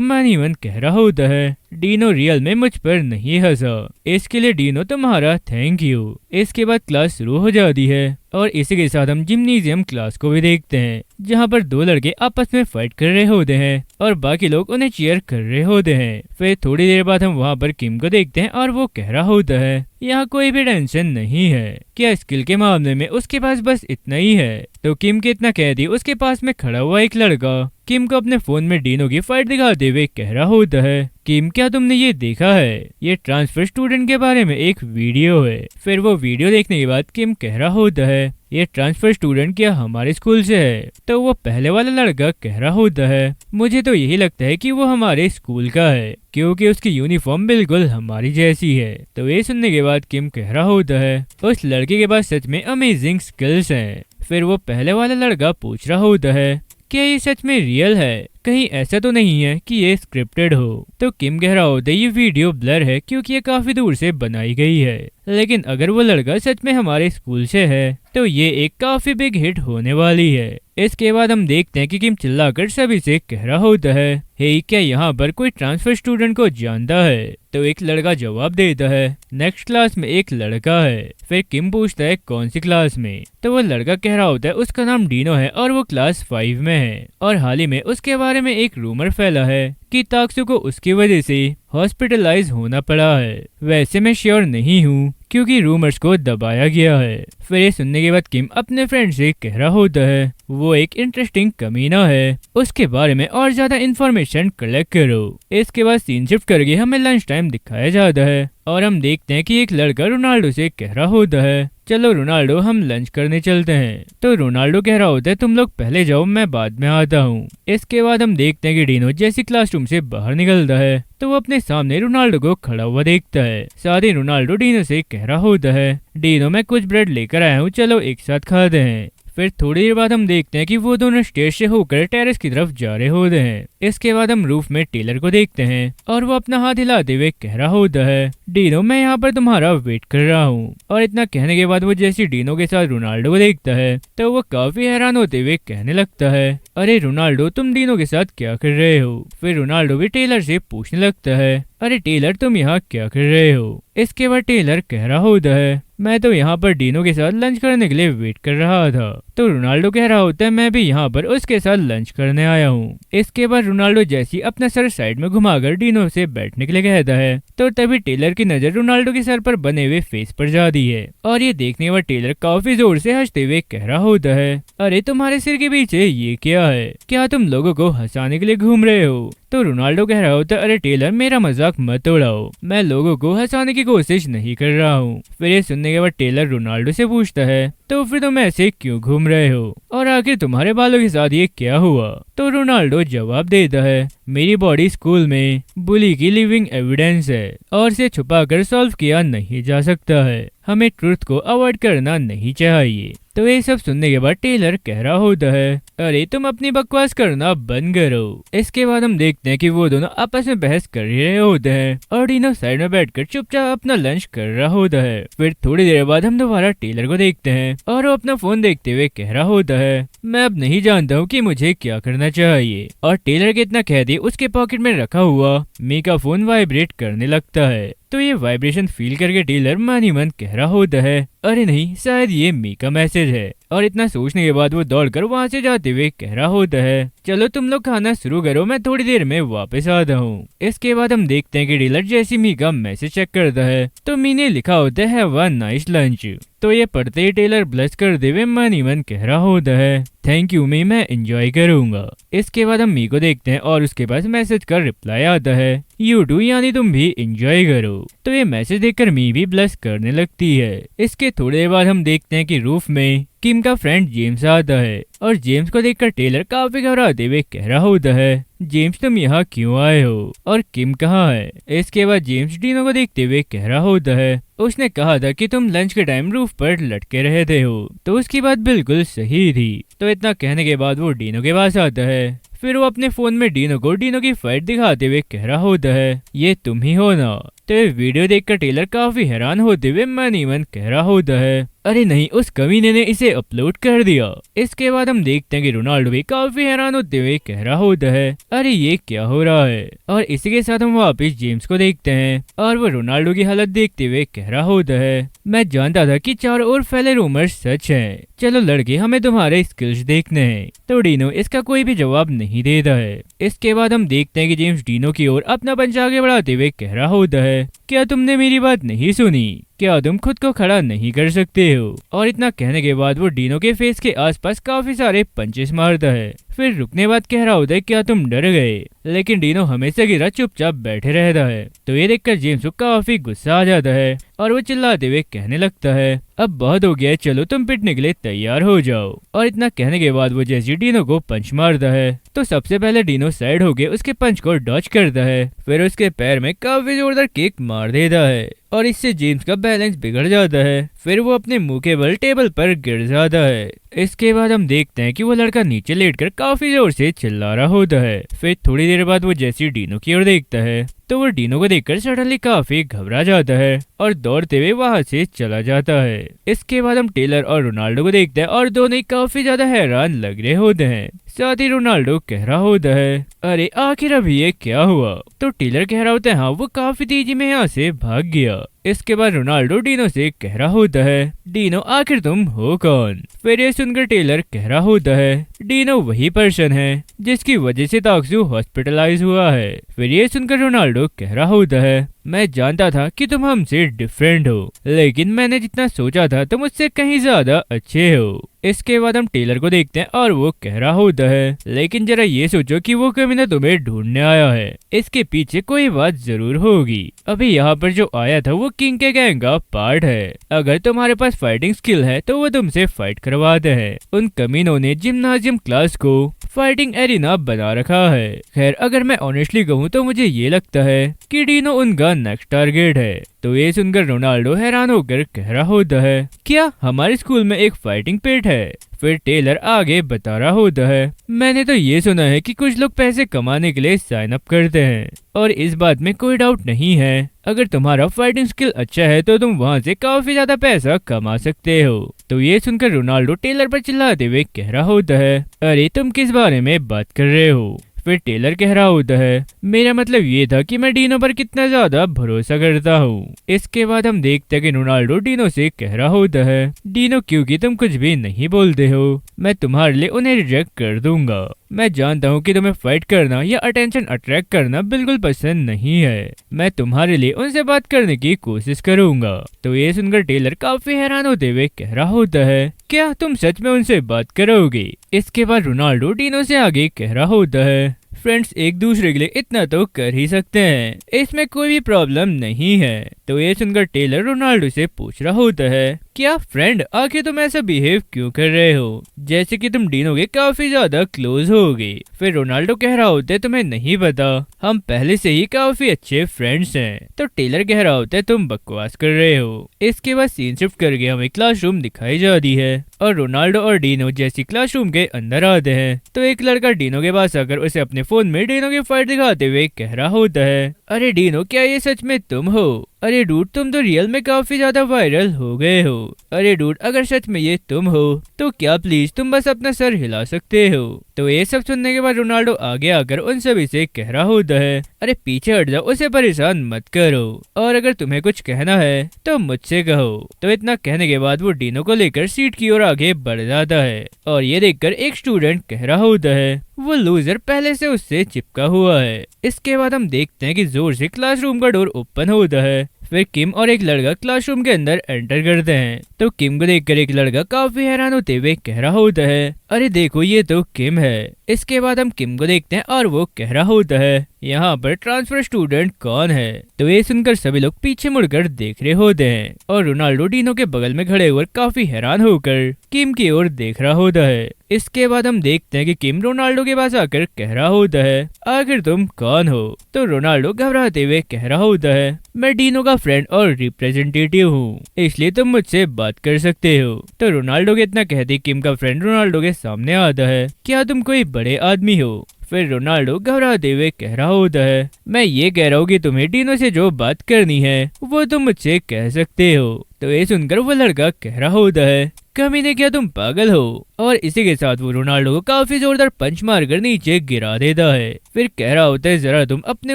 मन ही मन कह रहा होता है, डीनो रियल में मुझ पर नहीं हंसा, इसके लिए डीनो तुम्हारा थैंक यू। इसके बाद क्लास शुरू हो जाती है और इसी के साथ हम जिम्नेजियम क्लास को भी देखते हैं जहाँ पर दो लड़के आपस में फाइट कर रहे होते हैं और बाकी लोग उन्हें चीयर कर रहे होते हैं। फिर थोड़ी देर बाद हम वहाँ पर किम को देखते हैं और वो कह रहा होता है, यहाँ कोई भी टेंशन नहीं है, क्या स्किल के मामले में उसके पास बस इतना ही है? तो किम के इतना कह दी उसके पास में खड़ा हुआ एक लड़का किम को अपने फोन में डीनो की फाइट दिखाते हुए कह रहा होता है, किम क्या तुमने ये देखा है, ये ट्रांसफर स्टूडेंट के बारे में एक वीडियो है। फिर वो वीडियो देखने के बाद किम कह रहा होता है, ये ट्रांसफर स्टूडेंट क्या हमारे स्कूल से है। तो वो पहले वाला लड़का कह रहा होता है, मुझे तो यही लगता है कि वो हमारे स्कूल का है, क्योंकि उसकी यूनिफॉर्म बिल्कुल हमारी जैसी है। तो ये सुनने के बाद किम कह रहा होता है, उस लड़के के पास सच में अमेजिंग स्किल्स हैं। फिर वो पहले वाला लड़का पूछ रहा होता है, क्या ये सच में रियल है, कहीं ऐसा तो नहीं है कि ये स्क्रिप्टेड हो। तो किम कह रहा होता है, ये वीडियो ब्लर है क्योंकि ये काफी दूर से बनाई गई है, लेकिन अगर वो लड़का सच में हमारे स्कूल से है तो ये एक काफी बिग हिट होने वाली है। इसके बाद हम देखते हैं कि किम चिल्लाकर सभी से कह रहा होता है, हे क्या यहाँ पर कोई ट्रांसफर स्टूडेंट को जानता है। तो एक लड़का जवाब देता है, नेक्स्ट क्लास में एक लड़का है। फिर किम पूछता है, कौन सी क्लास में। तो वो लड़का कह रहा होता है, उसका नाम डीनो है और वो क्लास 5 में है, और हाल ही में उसके बारे में एक रूमर फैला है कि ताक्सु को उसकी वजह से हॉस्पिटलाइज होना पड़ा है। वैसे मैं श्योर नहीं हूँ क्योंकि रूमर्स को दबाया गया है। फिर ये सुनने के बाद किम अपने फ्रेंड से कह रहा होता है, वो एक इंटरेस्टिंग कमीना है, उसके बारे में और ज्यादा इंफॉर्मेशन कलेक्ट करो। इसके बाद सीन शिफ्ट करके हमें लंच टाइम दिखाया जाता है और हम देखते हैं कि एक लड़का रोनाल्डो से कह रहा होता है, चलो रोनाल्डो हम लंच करने चलते हैं। तो रोनाल्डो कह रहा होता है, तुम लोग पहले जाओ मैं बाद में आता हूँ। इसके बाद हम देखते हैं कि डीनो जैसे क्लासरूम से बाहर निकलता है तो वो अपने सामने रोनाल्डो को खड़ा हुआ देखता है। साथ ही रोनाल्डो डीनो से कह रहा होता है, डीनो मैं कुछ ब्रेड लेकर आया हूँ, चलो एक साथ खाते हैं। फिर थोड़ी देर बाद हम देखते हैं कि वो दोनों स्टेज से होकर टेरेस की तरफ जा रहे होते हैं। इसके बाद हम रूफ में टेलर को देखते हैं और वो अपना हाथ हिलाते हुए कह रहा होता है, डीनो मैं यहाँ पर तुम्हारा वेट कर रहा हूँ। और इतना कहने के बाद वो जैसे डीनो के साथ रोनाल्डो को देखता है तो वो काफी हैरान होते हुए कहने लगता है, अरे रोनाल्डो तुम डीनो के साथ क्या कर रहे हो। फिर रोनाल्डो भी टेलर से पूछने लगता है, अरे टेलर तुम यहाँ क्या कर रहे हो। इसके बाद टेलर कह रहा होता है, मैं तो यहाँ पर डीनो के साथ लंच करने के लिए वेट कर रहा था। तो रोनाल्डो कह रहा होता है, मैं भी यहाँ पर उसके साथ लंच करने आया हूँ। इसके बाद रोनाल्डो जैसी अपना सर साइड में घुमाकर डीनो से बैठने के लिए कहता है तो तभी टेलर की नजर रोनाल्डो के सर पर बने हुए फेस पर जाती है और ये देखने के बाद टेलर काफी जोर से हंसते हुए कह रहा होता है, अरे तुम्हारे सिर के पीछे ये क्या है, क्या तुम लोगों को हंसाने के लिए घूम रहे हो। तो रोनाल्डो कह रहा होता है, अरे टेलर मेरा मजाक मत उड़ाओ, मैं लोगों को हंसाने की कोशिश नहीं कर रहा हूँ। फिर ये सुनने के बाद टेलर रोनाल्डो से पूछता है, तो फिर तुम ऐसे क्यों घूम रहे हो और आखिर तुम्हारे बालों के साथ ये क्या हुआ। तो रोनाल्डो जवाब देता है, मेरी बॉडी स्कूल में बुली की लिविंग एविडेंस है और इसे छुपाकर सॉल्व किया नहीं जा सकता है, हमें ट्रुथ को अवॉइड करना नहीं चाहिए। तो ये सब सुनने के बाद टेलर कह रहा होता है, अरे तुम अपनी बकवास करना बंद करो। इसके बाद हम देखते हैं कि वो दोनों आपस में बहस कर रहे होते हैं और डीनो साइड में बैठकर चुपचाप अपना लंच कर रहा होता है। फिर थोड़ी देर बाद हम दोबारा टेलर को देखते हैं और वो अपना फोन देखते हुए कह रहा होता है, मैं अब नहीं जानता हूँ कि मुझे क्या करना चाहिए। और टेलर के इतना कहते उसके पॉकेट में रखा हुआ मी का फोन वाइब्रेट करने लगता है। तो ये वाइब्रेशन फील करके टेलर मन ही मन कह रहा होता है, अरे नहीं शायद ये मी का मैसेज है। और इतना सोचने के बाद वो दौड़कर वहाँ से जाते हुए कह रहा होता है, चलो तुम लोग खाना शुरू करो, मैं थोड़ी देर में वापस आता हूँ। इसके बाद हम देखते हैं कि टेलर जैसे मी का मैसेज चेक करता है तो मी ने लिखा होता है, हैव अ नाइस लंच। तो ये पढ़ते ही टेलर ब्लश करते हुए मन ही मन कह रहा होता है, थैंक यू मी, मैं एंजॉय करूंगा। इसके बाद हम मी को देखते हैं और उसके पास मैसेज का रिप्लाई आता है, यू डू, यानी तुम भी एंजॉय करो। तो ये मैसेज देखकर मी भी ब्लश करने लगती है। इसके थोड़ी देर बाद हम देखते हैं कि रूफ में किम का फ्रेंड जेम्स आता है और जेम्स को देखकर टेलर काफी घबराते हुए कह रहा होता है, जेम्स तुम यहाँ क्यों आए हो और किम कहाँ है। इसके बाद जेम्स डीनो को देखते हुए कह रहा होता है, उसने कहा था कि तुम लंच के टाइम रूफ पर लटके रहते हो। तो उसकी बात बिल्कुल सही थी। तो इतना कहने के बाद वो डीनो के पास आता है। फिर वो अपने फोन में डीनो को डीनो की फाइट दिखाते हुए कह रहा होता है, ये तुम ही हो ना। तो ये वीडियो देखकर टेलर काफी हैरान होते हुए मन ही मन कह रहा होता है, अरे नहीं, उस कमीने ने इसे अपलोड कर दिया। इसके बाद हम देखते हैं कि रोनाल्डो भी काफी हैरान होते हुए कह रहा होता है, अरे ये क्या हो रहा है। और इसी के साथ हम वापस जेम्स को देखते हैं और वो रोनाल्डो की हालत देखते हुए कह रहा होता है, मैं जानता था कि चारों ओर फैले रूमर्स सच हैं। चलो लड़के, हमें तुम्हारे स्किल्स देखने हैं। तो डीनो इसका कोई भी जवाब नहीं देता है। इसके बाद हम देखते हैं कि जेम्स डीनो की ओर अपना पंजा आगे बढ़ाते हुए कह रहा होता है, क्या तुमने मेरी बात नहीं सुनी, क्या तुम खुद को खड़ा नहीं कर सकते हो। और इतना कहने के बाद वो डीनो के फेस के आसपास काफी सारे पंचेस मारता है। फिर रुकने बाद कह रहा होता है क्या तुम डर गए, लेकिन डीनो हमेशा की तरह चुपचाप बैठे रहता है। तो ये देखकर जेम्स को काफी गुस्सा आ जाता है और वो चिल्लाते हुए कहने लगता है अब बहुत हो गया है, चलो तुम पिटने के लिए तैयार हो जाओ। और इतना कहने के बाद वो जैसे डीनो को पंच मारता है तो सबसे पहले डीनो साइड होके उसके पंच को डॉच करता है, फिर उसके पैर में काफी जोरदार किक मार देता है और इससे जेम्स का बैलेंस बिगड़ जाता है। फिर वो अपने मुंह के बल टेबल पर गिर जाता है। इसके बाद हम देखते हैं कि वो लड़का नीचे लेटकर काफी जोर से चिल्ला रहा होता है। फिर थोड़ी देर बाद वो जैसे डीनो की ओर देखता है तो वो डीनो को देखकर सडनली काफी घबरा जाता है और दौड़ते हुए वहां से चला जाता है। इसके बाद हम टेलर और रोनाल्डो को देखते हैं और दोनों ही काफी ज्यादा हैरान लग रहे होते हैं। साथ ही रोनाल्डो कह रहा होता है अरे आखिर अभी ये क्या हुआ। तो टेलर कह रहा होता है हाँ वो काफी तेजी में यहाँ से भाग गया। इसके बाद रोनाल्डो डीनो से कह रहा होता है डीनो आखिर तुम हो कौन। फिर ये सुनकर टेलर कह रहा होता है डीनो वही पर्सन है जिसकी वजह से ताक्सू हॉस्पिटलाइज हुआ है। फिर ये सुनकर रोनाल्डो कह रहा होता है मैं जानता था कि तुम हमसे डिफरेंट हो, लेकिन मैंने जितना सोचा था तुम उससे कहीं ज्यादा अच्छे हो। इसके बाद हम टेलर को देखते हैं और वो कह रहा होता है लेकिन जरा ये सोचो कि वो कमीना तुम्हें ढूंढने आया है, इसके पीछे कोई बात जरूर होगी। अभी यहाँ पर जो आया था वो किंग के गैंग का पार्ट है। अगर तुम्हारे पास फाइटिंग स्किल है तो वो तुमसे फाइट करवाते हैं। उन कमीनों ने जिम्नाजियम क्लास को फाइटिंग एरिना बना रखा है। खैर अगर मैं ऑनेस्टली कहूँ तो मुझे ये लगता है कि डीनो उनका नेक्स्ट टारगेट है। तो ये सुनकर रोनाल्डो हैरान होकर कह रहा होता है क्या हमारे स्कूल में एक फाइटिंग पिट है। फिर टेलर आगे बता रहा होता है मैंने तो ये सुना है कि कुछ लोग पैसे कमाने के लिए साइन अप करते हैं और इस बात में कोई डाउट नहीं है। अगर तुम्हारा फाइटिंग स्किल अच्छा है तो तुम वहाँ से काफी ज्यादा पैसा कमा सकते हो। तो ये सुनकर रोनाल्डो टेलर पर चिल्लाते हुए कह रहा होता है अरे तुम किस बारे में बात कर रहे हो। फिर टेलर कह रहा होता है मेरा मतलब ये था कि मैं डीनो पर कितना ज्यादा भरोसा करता हूँ। इसके बाद हम देखते हैं कि रोनाल्डो डीनो से कह रहा होता है डीनो क्योंकि तुम कुछ भी नहीं बोलते हो मैं तुम्हारे लिए उन्हें रिजेक्ट कर दूंगा। मैं जानता हूँ कि तुम्हें फाइट करना या अटेंशन अट्रैक्ट करना बिल्कुल पसंद नहीं है। मैं तुम्हारे लिए उनसे बात करने की कोशिश करूंगा। तो ये सुनकर टेलर काफी हैरान होते हुए कह रहा होता है क्या तुम सच में उनसे बात करोगे। इसके बाद रोनाल्डो डीनो से आगे कह रहा होता है फ्रेंड्स एक दूसरे के लिए इतना तो कर ही सकते हैं, इसमें कोई भी प्रॉब्लम नहीं है। तो ये सुनकर टेलर रोनाल्डो से पूछ रहा होता है क्या फ्रेंड आखिर तुम ऐसा बिहेव क्यों कर रहे हो जैसे कि तुम डीनो के काफी ज्यादा क्लोज होगे। फिर रोनाल्डो कह रहा होता है तुम्हें नहीं पता हम पहले से ही काफी अच्छे फ्रेंड्स हैं। तो टेलर कह रहा होता है तुम बकवास कर रहे हो। इसके बाद सीन शिफ्ट करके हमें क्लासरूम दिखाई जाती है और रोनाल्डो और डीनो जैसी क्लासरूम के अंदर आते हैं तो एक लड़का डीनो के पास आकर उसे अपने फोन में डीनो की फाइट दिखाते हुए कह रहा होता है अरे डीनो क्या ये सच में तुम हो। अरे डूड तुम तो रियल में काफी ज्यादा वायरल हो गए हो। अरे डूड अगर सच में ये तुम हो तो क्या प्लीज तुम बस अपना सर हिला सकते हो। तो ये सब सुनने के बाद रोनाल्डो आगे आकर उन सभी से कह रहा होता है अरे पीछे हट जाओ उसे परेशान मत करो और अगर तुम्हें कुछ कहना है तो मुझसे कहो। तो इतना कहने के बाद वो डीनो को लेकर सीट की ओर आगे बढ़ जाता है और ये देखकर एक स्टूडेंट कह रहा होता है वो लूजर पहले से उससे चिपका हुआ है। इसके बाद हम देखते हैं कि जोर से क्लासरूम का डोर ओपन होता है। फिर किम और एक लड़का क्लासरूम के अंदर एंटर करते हैं। तो किम को देखकर एक लड़का काफी हैरान होते हुए कह रहा होता है अरे देखो ये तो किम है। इसके बाद हम किम को देखते हैं और वो कह रहा होता है यहाँ पर ट्रांसफर स्टूडेंट कौन है। तो ये सुनकर सभी लोग पीछे मुड़कर देख रहे होते हैं और रोनाल्डो डीनो के बगल में खड़े होकर काफी हैरान होकर किम की ओर देख रहा होता है। इसके बाद हम देखते हैं कि किम रोनाल्डो के पास आकर कह रहा होता है आखिर तुम कौन हो। तो रोनाल्डो घबराते हुए कह रहा होता है मैं डीनो का फ्रेंड और रिप्रेजेंटेटिव हूँ इसलिए तुम मुझसे बात कर सकते हो। तो रोनाल्डो के इतना कहते किम का फ्रेंड रोनाल्डो के सामने आता है क्या तुम कोई बड़े आदमी हो। फिर रोनाल्डो घबराते हुए कह रहा होता है मैं ये कह रहा हूँ कि तुम्हें डीनो से जो बात करनी है वो तुम मुझसे कह सकते हो। तो ये सुनकर वो लड़का कह रहा होता है कमीने क्या तुम पागल हो। और इसी के साथ वो रोनाल्डो को काफी जोरदार पंच मारकर नीचे गिरा देता है। फिर कह रहा होता है जरा तुम अपने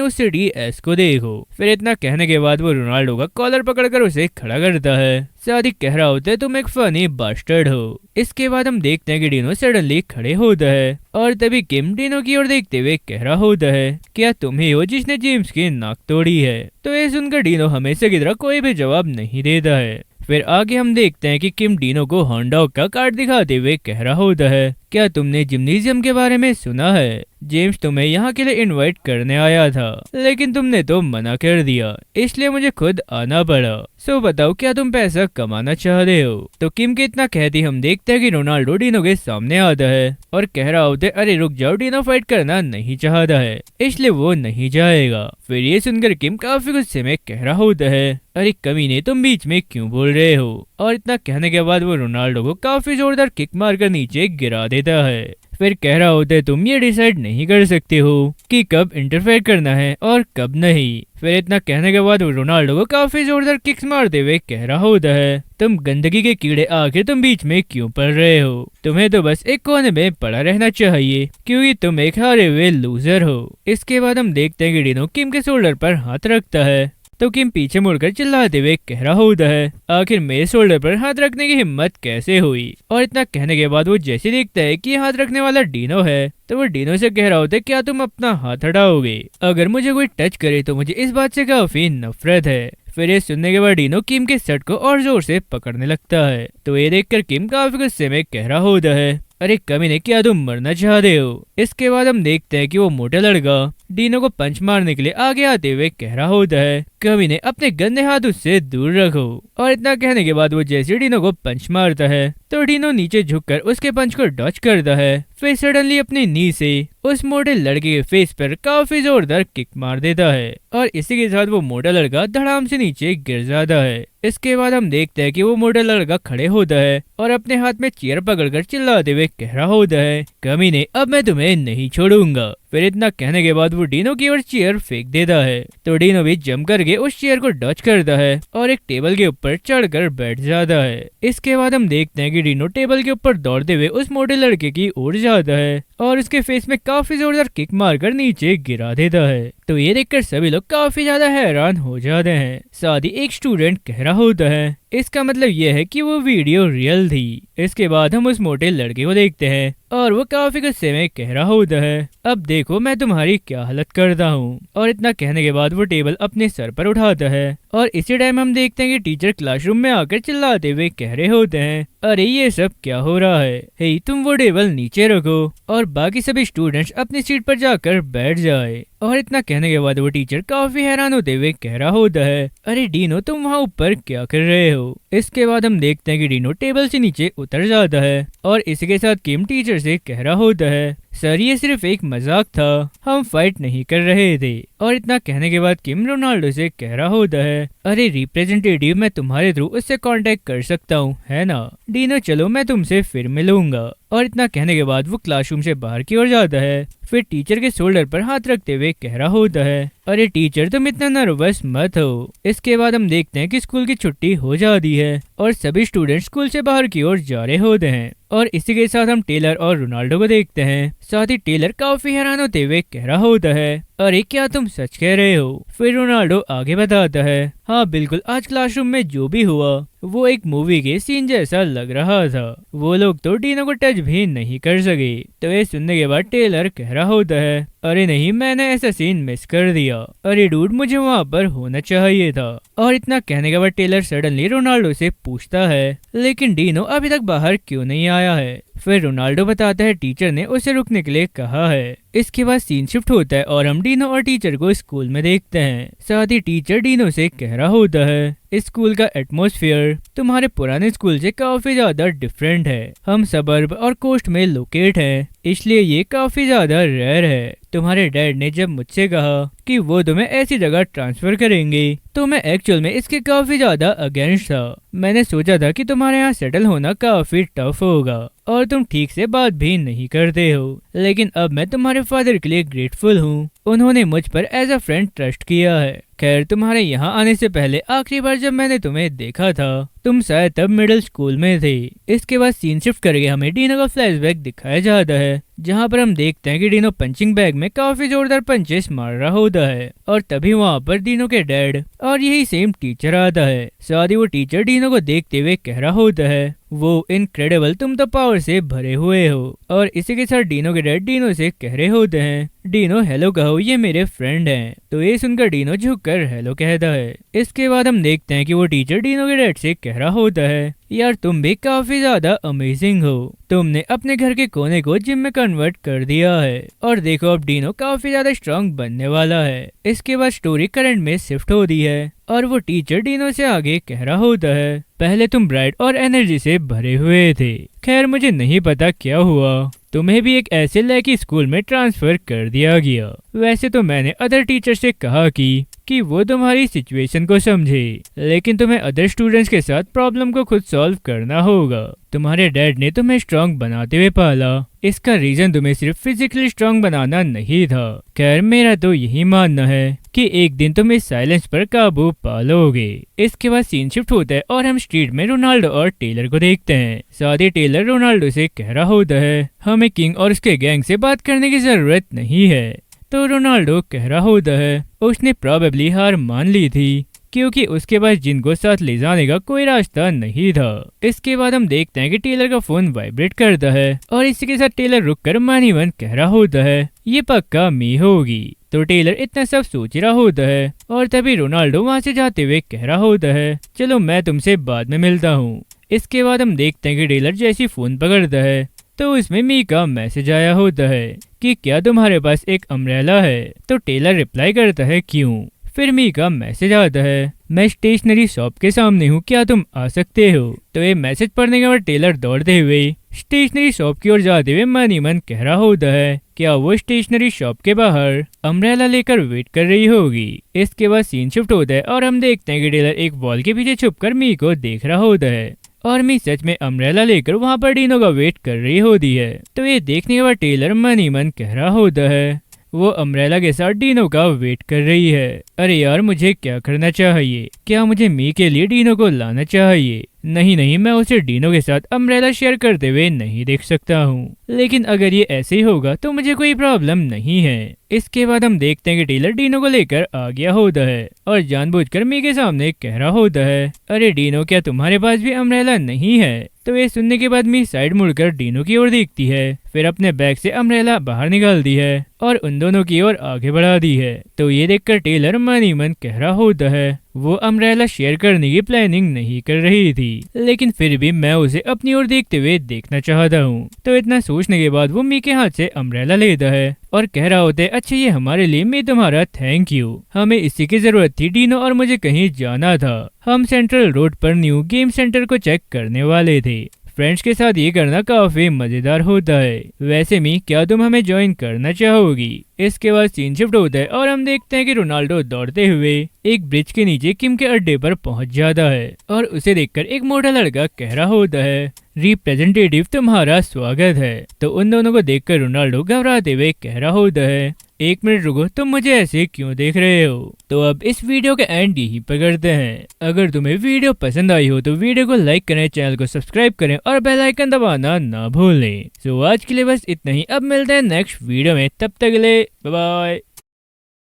उस DS को देखो। फिर इतना कहने के बाद वो रोनाल्डो का कॉलर पकड़कर उसे खड़ा करता है। साथ ही कह रहा होता है तुम एक फनी बास्टर्ड हो। इसके बाद हम देखते हैं कि डीनो सडनली खड़े होता है और तभी किम डीनो की ओर देखते हुए कह रहा होता है क्या तुम ही हो जिसने जेम्स की नाक तोड़ी है। तो ये सुनकर डीनो हमेशा की तरह कोई भी जवाब नहीं देता है। फिर आगे हम देखते हैं कि किम डीनो को हॉट डॉग का कार्ड दिखाते हुए कह रहा होता है क्या तुमने जिम्नेजियम के बारे में सुना है? जेम्स तुम्हें यहाँ के लिए इनवाइट करने आया था, लेकिन तुमने तो मना कर दिया, इसलिए मुझे खुद आना पड़ा। सो बताओ, क्या तुम पैसा कमाना चाहते हो? तो किम के इतना कहती हम देखते हैं कि रोनाल्डो डीनो के सामने आता है और कह रहा होता है, अरे रुक जाओ, डीनो फाइट करना नहीं चाहता है, इसलिए वो नहीं जाएगा। फिर ये सुनकर किम काफी गुस्से में कह रहा होता है, अरे कमीने, तुम बीच में क्यों बोल रहे हो? और इतना कहने के बाद वो रोनाल्डो को काफी जोरदार किक मारकर नीचे गिरा देता है। फिर कह रहा होता है, तुम ये डिसाइड नहीं कर सकते हो कि कब इंटरफेयर करना है और कब नहीं। फिर इतना कहने के बाद वो रोनाल्डो को काफी जोरदार किक्स मारते हुए कह रहा होता है, तुम गंदगी के कीड़े, आखिर तुम बीच में क्यों पड़ रहे हो? तुम्हें तो बस एक कोने में पड़ा रहना चाहिए, क्योंकि तुम एक हारे हुए लूजर हो। इसके बाद हम देखते हैं कि डीनो किम के शोल्डर पर हाथ रखता है, तो किम पीछे मुड़कर चिल्लाते हुए कह रहा होता है, आखिर मेरे शोल्डर पर हाथ रखने की हिम्मत कैसे हुई? और इतना कहने के बाद वो जैसे देखता है कि हाथ रखने वाला डीनो है, तो वो डीनो से कह रहा होता है, क्या तुम अपना हाथ हटाओगे? अगर मुझे कोई टच करे तो मुझे इस बात से काफी नफरत है। फिर ये सुनने के बाद डीनो किम के शर्ट को और जोर से पकड़ने लगता है, तो ये देखकर किम काफी गुस्से में कह रहा होता है, अरे कमीने, क्या तुम मरना चाहते हो? इसके बाद हम देखते हैं कि वो मोटा लड़का डीनो को पंच मारने के लिए आगे आते हुए कह रहा होता है, कमीने, अपने गंदे हाथ उससे दूर रखो। और इतना कहने के बाद वो जैसे डीनो को पंच मारता है, तो डीनो नीचे झुककर उसके पंच को डॉच करता है। फिर सडनली अपनी नी से उस मोटे लड़के के फेस पर काफी जोरदार किक मार देता है, और इसी के साथ वो मोटा लड़का धड़ाम से नीचे गिर जाता है। इसके बाद हम देखते हैं कि वो मोटा लड़का खड़े होता है और अपने हाथ में चेयर पकड़कर चिल्लाते हुए कह रहा होता है, कमीने, अब मैं तुम्हें नहीं छोड़ूंगा। फिर इतना कहने के बाद वो डीनो की ओर चेयर फेंक देता है, तो डीनो भी जंप करके उस चेयर को डॉच करता है और एक टेबल के ऊपर चढ़कर बैठ जाता है। इसके बाद हम देखते हैं कि डीनो टेबल के ऊपर दौड़ते हुए उस मोटे लड़के की ओर जाता है और उसके फेस में काफी जोरदार किक मारकर नीचे गिरा देता है। तो ये देखकर सभी लोग काफी ज्यादा हैरान हो जाते हैं। साथ ही एक स्टूडेंट कह रहा होता है, इसका मतलब यह है कि वो वीडियो रियल थी। इसके बाद हम उस मोटे लड़के को देखते हैं और वो काफी गुस्से में कह रहा होता है, अब देखो मैं तुम्हारी क्या हालत करता हूँ। और इतना कहने के बाद वो टेबल अपने सर पर उठाता है और इसी टाइम हम देखते हैं कि टीचर क्लासरूम में आकर चिल्लाते हुए कह रहे होते हैं, अरे ये सब क्या हो रहा है? हे, तुम वो टेबल नीचे रखो और बाकी सभी स्टूडेंट्स अपनी सीट पर जाकर बैठ जाए। और इतना कहने के बाद वो टीचर काफी हैरान होते हुए कह रहा होता है, अरे डीनो, तुम वहाँ ऊपर क्या कर रहे हो? इसके बाद हम देखते हैं कि डीनो टेबल से नीचे उतर जाता है और इसके साथ किम टीचर से कह रहा होता है, सर ये सिर्फ एक मजाक था, हम फाइट नहीं कर रहे थे। और इतना कहने के बाद किम रोनाल्डो से कह रहा होता है, अरे रिप्रेजेंटेटिव, मैं तुम्हारे थ्रू उससे कांटेक्ट कर सकता हूँ, है ना? डीनो, चलो मैं तुमसे फिर मिलूंगा। और इतना कहने के बाद वो क्लासरूम से बाहर की ओर जाता है। फिर टीचर के शोल्डर पर हाथ रखते हुए कह रहा होता है, अरे टीचर, तुम इतना नर्वस मत हो। इसके बाद हम देखते हैं कि स्कूल की छुट्टी हो जाती है और सभी स्टूडेंट स्कूल से बाहर की ओर जा रहे होते हैं। और इसी के साथ हम टेलर और रोनाल्डो को देखते हैं। साथ ही टेलर काफी हैरान होते हुए कह रहा होता है, अरे क्या तुम सच कह रहे हो? फिर रोनाल्डो आगे बताता है, हाँ बिल्कुल, आज क्लासरूम में जो भी हुआ वो एक मूवी के सीन जैसा लग रहा था। वो लोग तो डीनो को टच भी नहीं कर सके। तो ये सुनने के बाद टेलर कह रहा होता है, अरे नहीं, मैंने ऐसा सीन मिस कर दिया। अरे डूड, मुझे वहाँ पर होना चाहिए था। और इतना कहने के बाद टेलर सडनली रोनाल्डो से पूछता है, लेकिन डीनो अभी तक बाहर क्यों नहीं आया है? फिर रोनाल्डो बताता है, टीचर ने उसे रुकने के लिए कहा है। इसके बाद सीन शिफ्ट होता है और हम डीनो और टीचर को स्कूल में देखते हैं। साथ ही टीचर डीनो से कह रहा होता है, स्कूल का एटमॉस्फेयर तुम्हारे पुराने स्कूल से काफी ज्यादा डिफरेंट है। हम सबर्ब और कोस्ट में लोकेट हैं, इसलिए ये काफी ज्यादा रेयर है। तुम्हारे डैड ने जब मुझसे कहा कि वो तुम्हें ऐसी जगह ट्रांसफर करेंगे, तो मैं एक्चुअल में इसके काफी ज्यादा अगेंस्ट था। मैंने सोचा था कि तुम्हारे यहाँ सेटल होना काफी टफ होगा और तुम ठीक से बात भी नहीं करते हो, लेकिन अब मैं तुम्हारे फादर के लिए ग्रेटफुल हूँ। उन्होंने मुझ पर एज अ फ्रेंड ट्रस्ट किया है। खैर, तुम्हारे यहाँ आने से पहले आखिरी बार जब मैंने तुम्हें देखा था, तुम शायद तब मिडिल स्कूल में थे। इसके बाद सीन शिफ्ट करके हमें डीनो का फ्लैशबैक दिखाया जाता है, जहाँ पर हम देखते हैं कि डीनो पंचिंग बैग में काफी जोरदार पंचेस मार रहा होता है और तभी वहाँ पर डीनो के डैड और यही सेम टीचर आता है। साथ ही वो टीचर डीनो को देखते हुए कह रहा होता है, वो इनक्रेडिबल, तुम तो पावर से भरे हुए हो। और इसी के साथ डीनो के डैड डीनो से कह रहे होते हैं, डीनो हेलो कहो, ये मेरे फ्रेंड हैं। तो ये सुनकर डीनो झुककर हेलो कहता है। इसके बाद हम देखते हैं कि वो टीचर डीनो के डैड से कह रहा होता है, यार तुम भी काफी ज्यादा अमेजिंग हो, तुमने अपने घर के कोने को जिम में कन्वर्ट कर दिया है और देखो अब डीनो काफी ज्यादा स्ट्रांग बनने वाला है। इसके बाद स्टोरी करंट में शिफ्ट होती है और वो टीचर डीनो से आगे कह रहा होता है, पहले तुम ब्राइट और एनर्जी से भरे हुए थे, खैर मुझे नहीं पता क्या हुआ, तुम्हें भी एक ऐसे लड़की स्कूल में ट्रांसफर कर दिया गया। वैसे तो मैंने अदर टीचर से कहा कि वो तुम्हारी सिचुएशन को समझे, लेकिन तुम्हें अदर स्टूडेंट्स के साथ प्रॉब्लम को खुद सॉल्व करना होगा। तुम्हारे डैड ने तुम्हें स्ट्रांग बनाते हुए पाला, इसका रीजन तुम्हें सिर्फ फिजिकली स्ट्रांग बनाना नहीं था। खैर मेरा तो यही मानना है कि एक दिन तुम इस साइलेंस पर काबू पालोगे। इसके बाद सीन शिफ्ट होता है और हम स्ट्रीट में रोनाल्डो और टेलर को देखते हैं। साथ ही टेलर रोनाल्डो से कह रहा होता है, हमें किंग और उसके गैंग से बात करने की जरूरत नहीं है। तो रोनाल्डो कह रहा होता है, उसने प्रोबेबली हार मान ली थी क्योंकि उसके पास जिन को साथ ले जाने का कोई रास्ता नहीं था। इसके बाद हम देखते हैं कि टेलर का फोन वाइब्रेट करता है और इसी के साथ टेलर रुककर मानीवन कह रहा होता है, ये पक्का मी होगी। तो टेलर इतना सब सोच रहा होता है और तभी रोनाल्डो वहाँ से जाते हुए कह रहा होता है, चलो मैं तुमसे बाद में मिलता हूँ। इसके बाद हम देखते हैं कि टेलर जैसी फोन पकड़ता है तो उसमें मी का मैसेज आया होता है कि क्या तुम्हारे पास एक अम्ब्रेला है। तो टेलर रिप्लाई करता है, क्यों। फिर मी का मैसेज आता है, मैं स्टेशनरी शॉप के सामने हूँ, क्या तुम आ सकते हो। तो ये मैसेज पढ़ने के बाद टेलर दौड़ते हुए स्टेशनरी शॉप की ओर जाते हुए मन ही मन कह रहा होता है, क्या वो स्टेशनरी शॉप के बाहर अम्ब्रेला लेकर वेट कर रही होगी। इसके बाद सीन शिफ्ट होता है और हम देखते हैं कि टेलर एक वॉल के पीछे छुपकर मी को देख रहा होता है और मी सच में अम्ब्रेला लेकर वहाँ पर डीनो का वेट कर रही होती है। तो ये देखने के बाद टेलर मन ही मन कह रहा होता है, वो अम्ब्रेला के साथ डीनो का वेट कर रही है। अरे यार मुझे क्या करना चाहिए, क्या मुझे मी के लिए डीनो को लाना चाहिए। नहीं, मैं उसे डीनो के साथ अम्ब्रेला शेयर करते हुए नहीं देख सकता हूँ, लेकिन अगर ये ऐसे ही होगा तो मुझे कोई प्रॉब्लम नहीं है। इसके बाद हम देखते हैं कि टेलर डीनो को लेकर आ गया होता है और जानबूझकर मी के सामने कह रहा होता है, अरे डीनो क्या तुम्हारे पास भी अम्ब्रेला नहीं है। तो ये सुनने के बाद मी साइड मुड़कर डीनो की ओर देखती है, फिर अपने बैग से अम्ब्रेला बाहर निकाल दी है और उन दोनों की ओर आगे बढ़ा दी है। तो ये देखकर टेलर मन ही मन कह रहा होता है, वो अम्ब्रेला शेयर करने की प्लानिंग नहीं कर रही थी, लेकिन फिर भी मैं उसे अपनी ओर देखते हुए देखना चाहता हूँ। तो इतना सोचने के बाद वो मी के हाथ से अम्ब्रेला लेता है और कह रहा होता है, अच्छा ये हमारे लिए, मैं तुम्हारा थैंक यू, हमें इसी की जरूरत थी डीनो और मुझे कहीं जाना था। हम सेंट्रल रोड पर न्यू गेम सेंटर को चेक करने वाले थे। फ्रेंड्स के साथ ये करना काफी मजेदार होता है। वैसे मी क्या तुम हमें ज्वाइन करना चाहोगी। इसके बाद सीन शिफ्ट होता है और हम देखते हैं कि रोनाल्डो दौड़ते हुए एक ब्रिज के नीचे किम के अड्डे पर पहुंच जाता है और उसे देखकर एक मोटा लड़का कह रहा होता है, रिप्रेजेंटेटिव तुम्हारा स्वागत है। तो उन दोनों को देखकर रोनाल्डो घबराते हुए कह रहा होता है, एक मिनट रुको, तुम मुझे ऐसे क्यों देख रहे हो। तो अब इस वीडियो का एंड यहीं पर करते हैं। अगर तुम्हें वीडियो पसंद आई हो तो वीडियो को लाइक करें, चैनल को सब्सक्राइब करें और बेल आइकन दबाना ना भूलें। सो आज के लिए बस इतना ही, अब मिलते हैं नेक्स्ट वीडियो में, तब तक के लिए बाय बाय।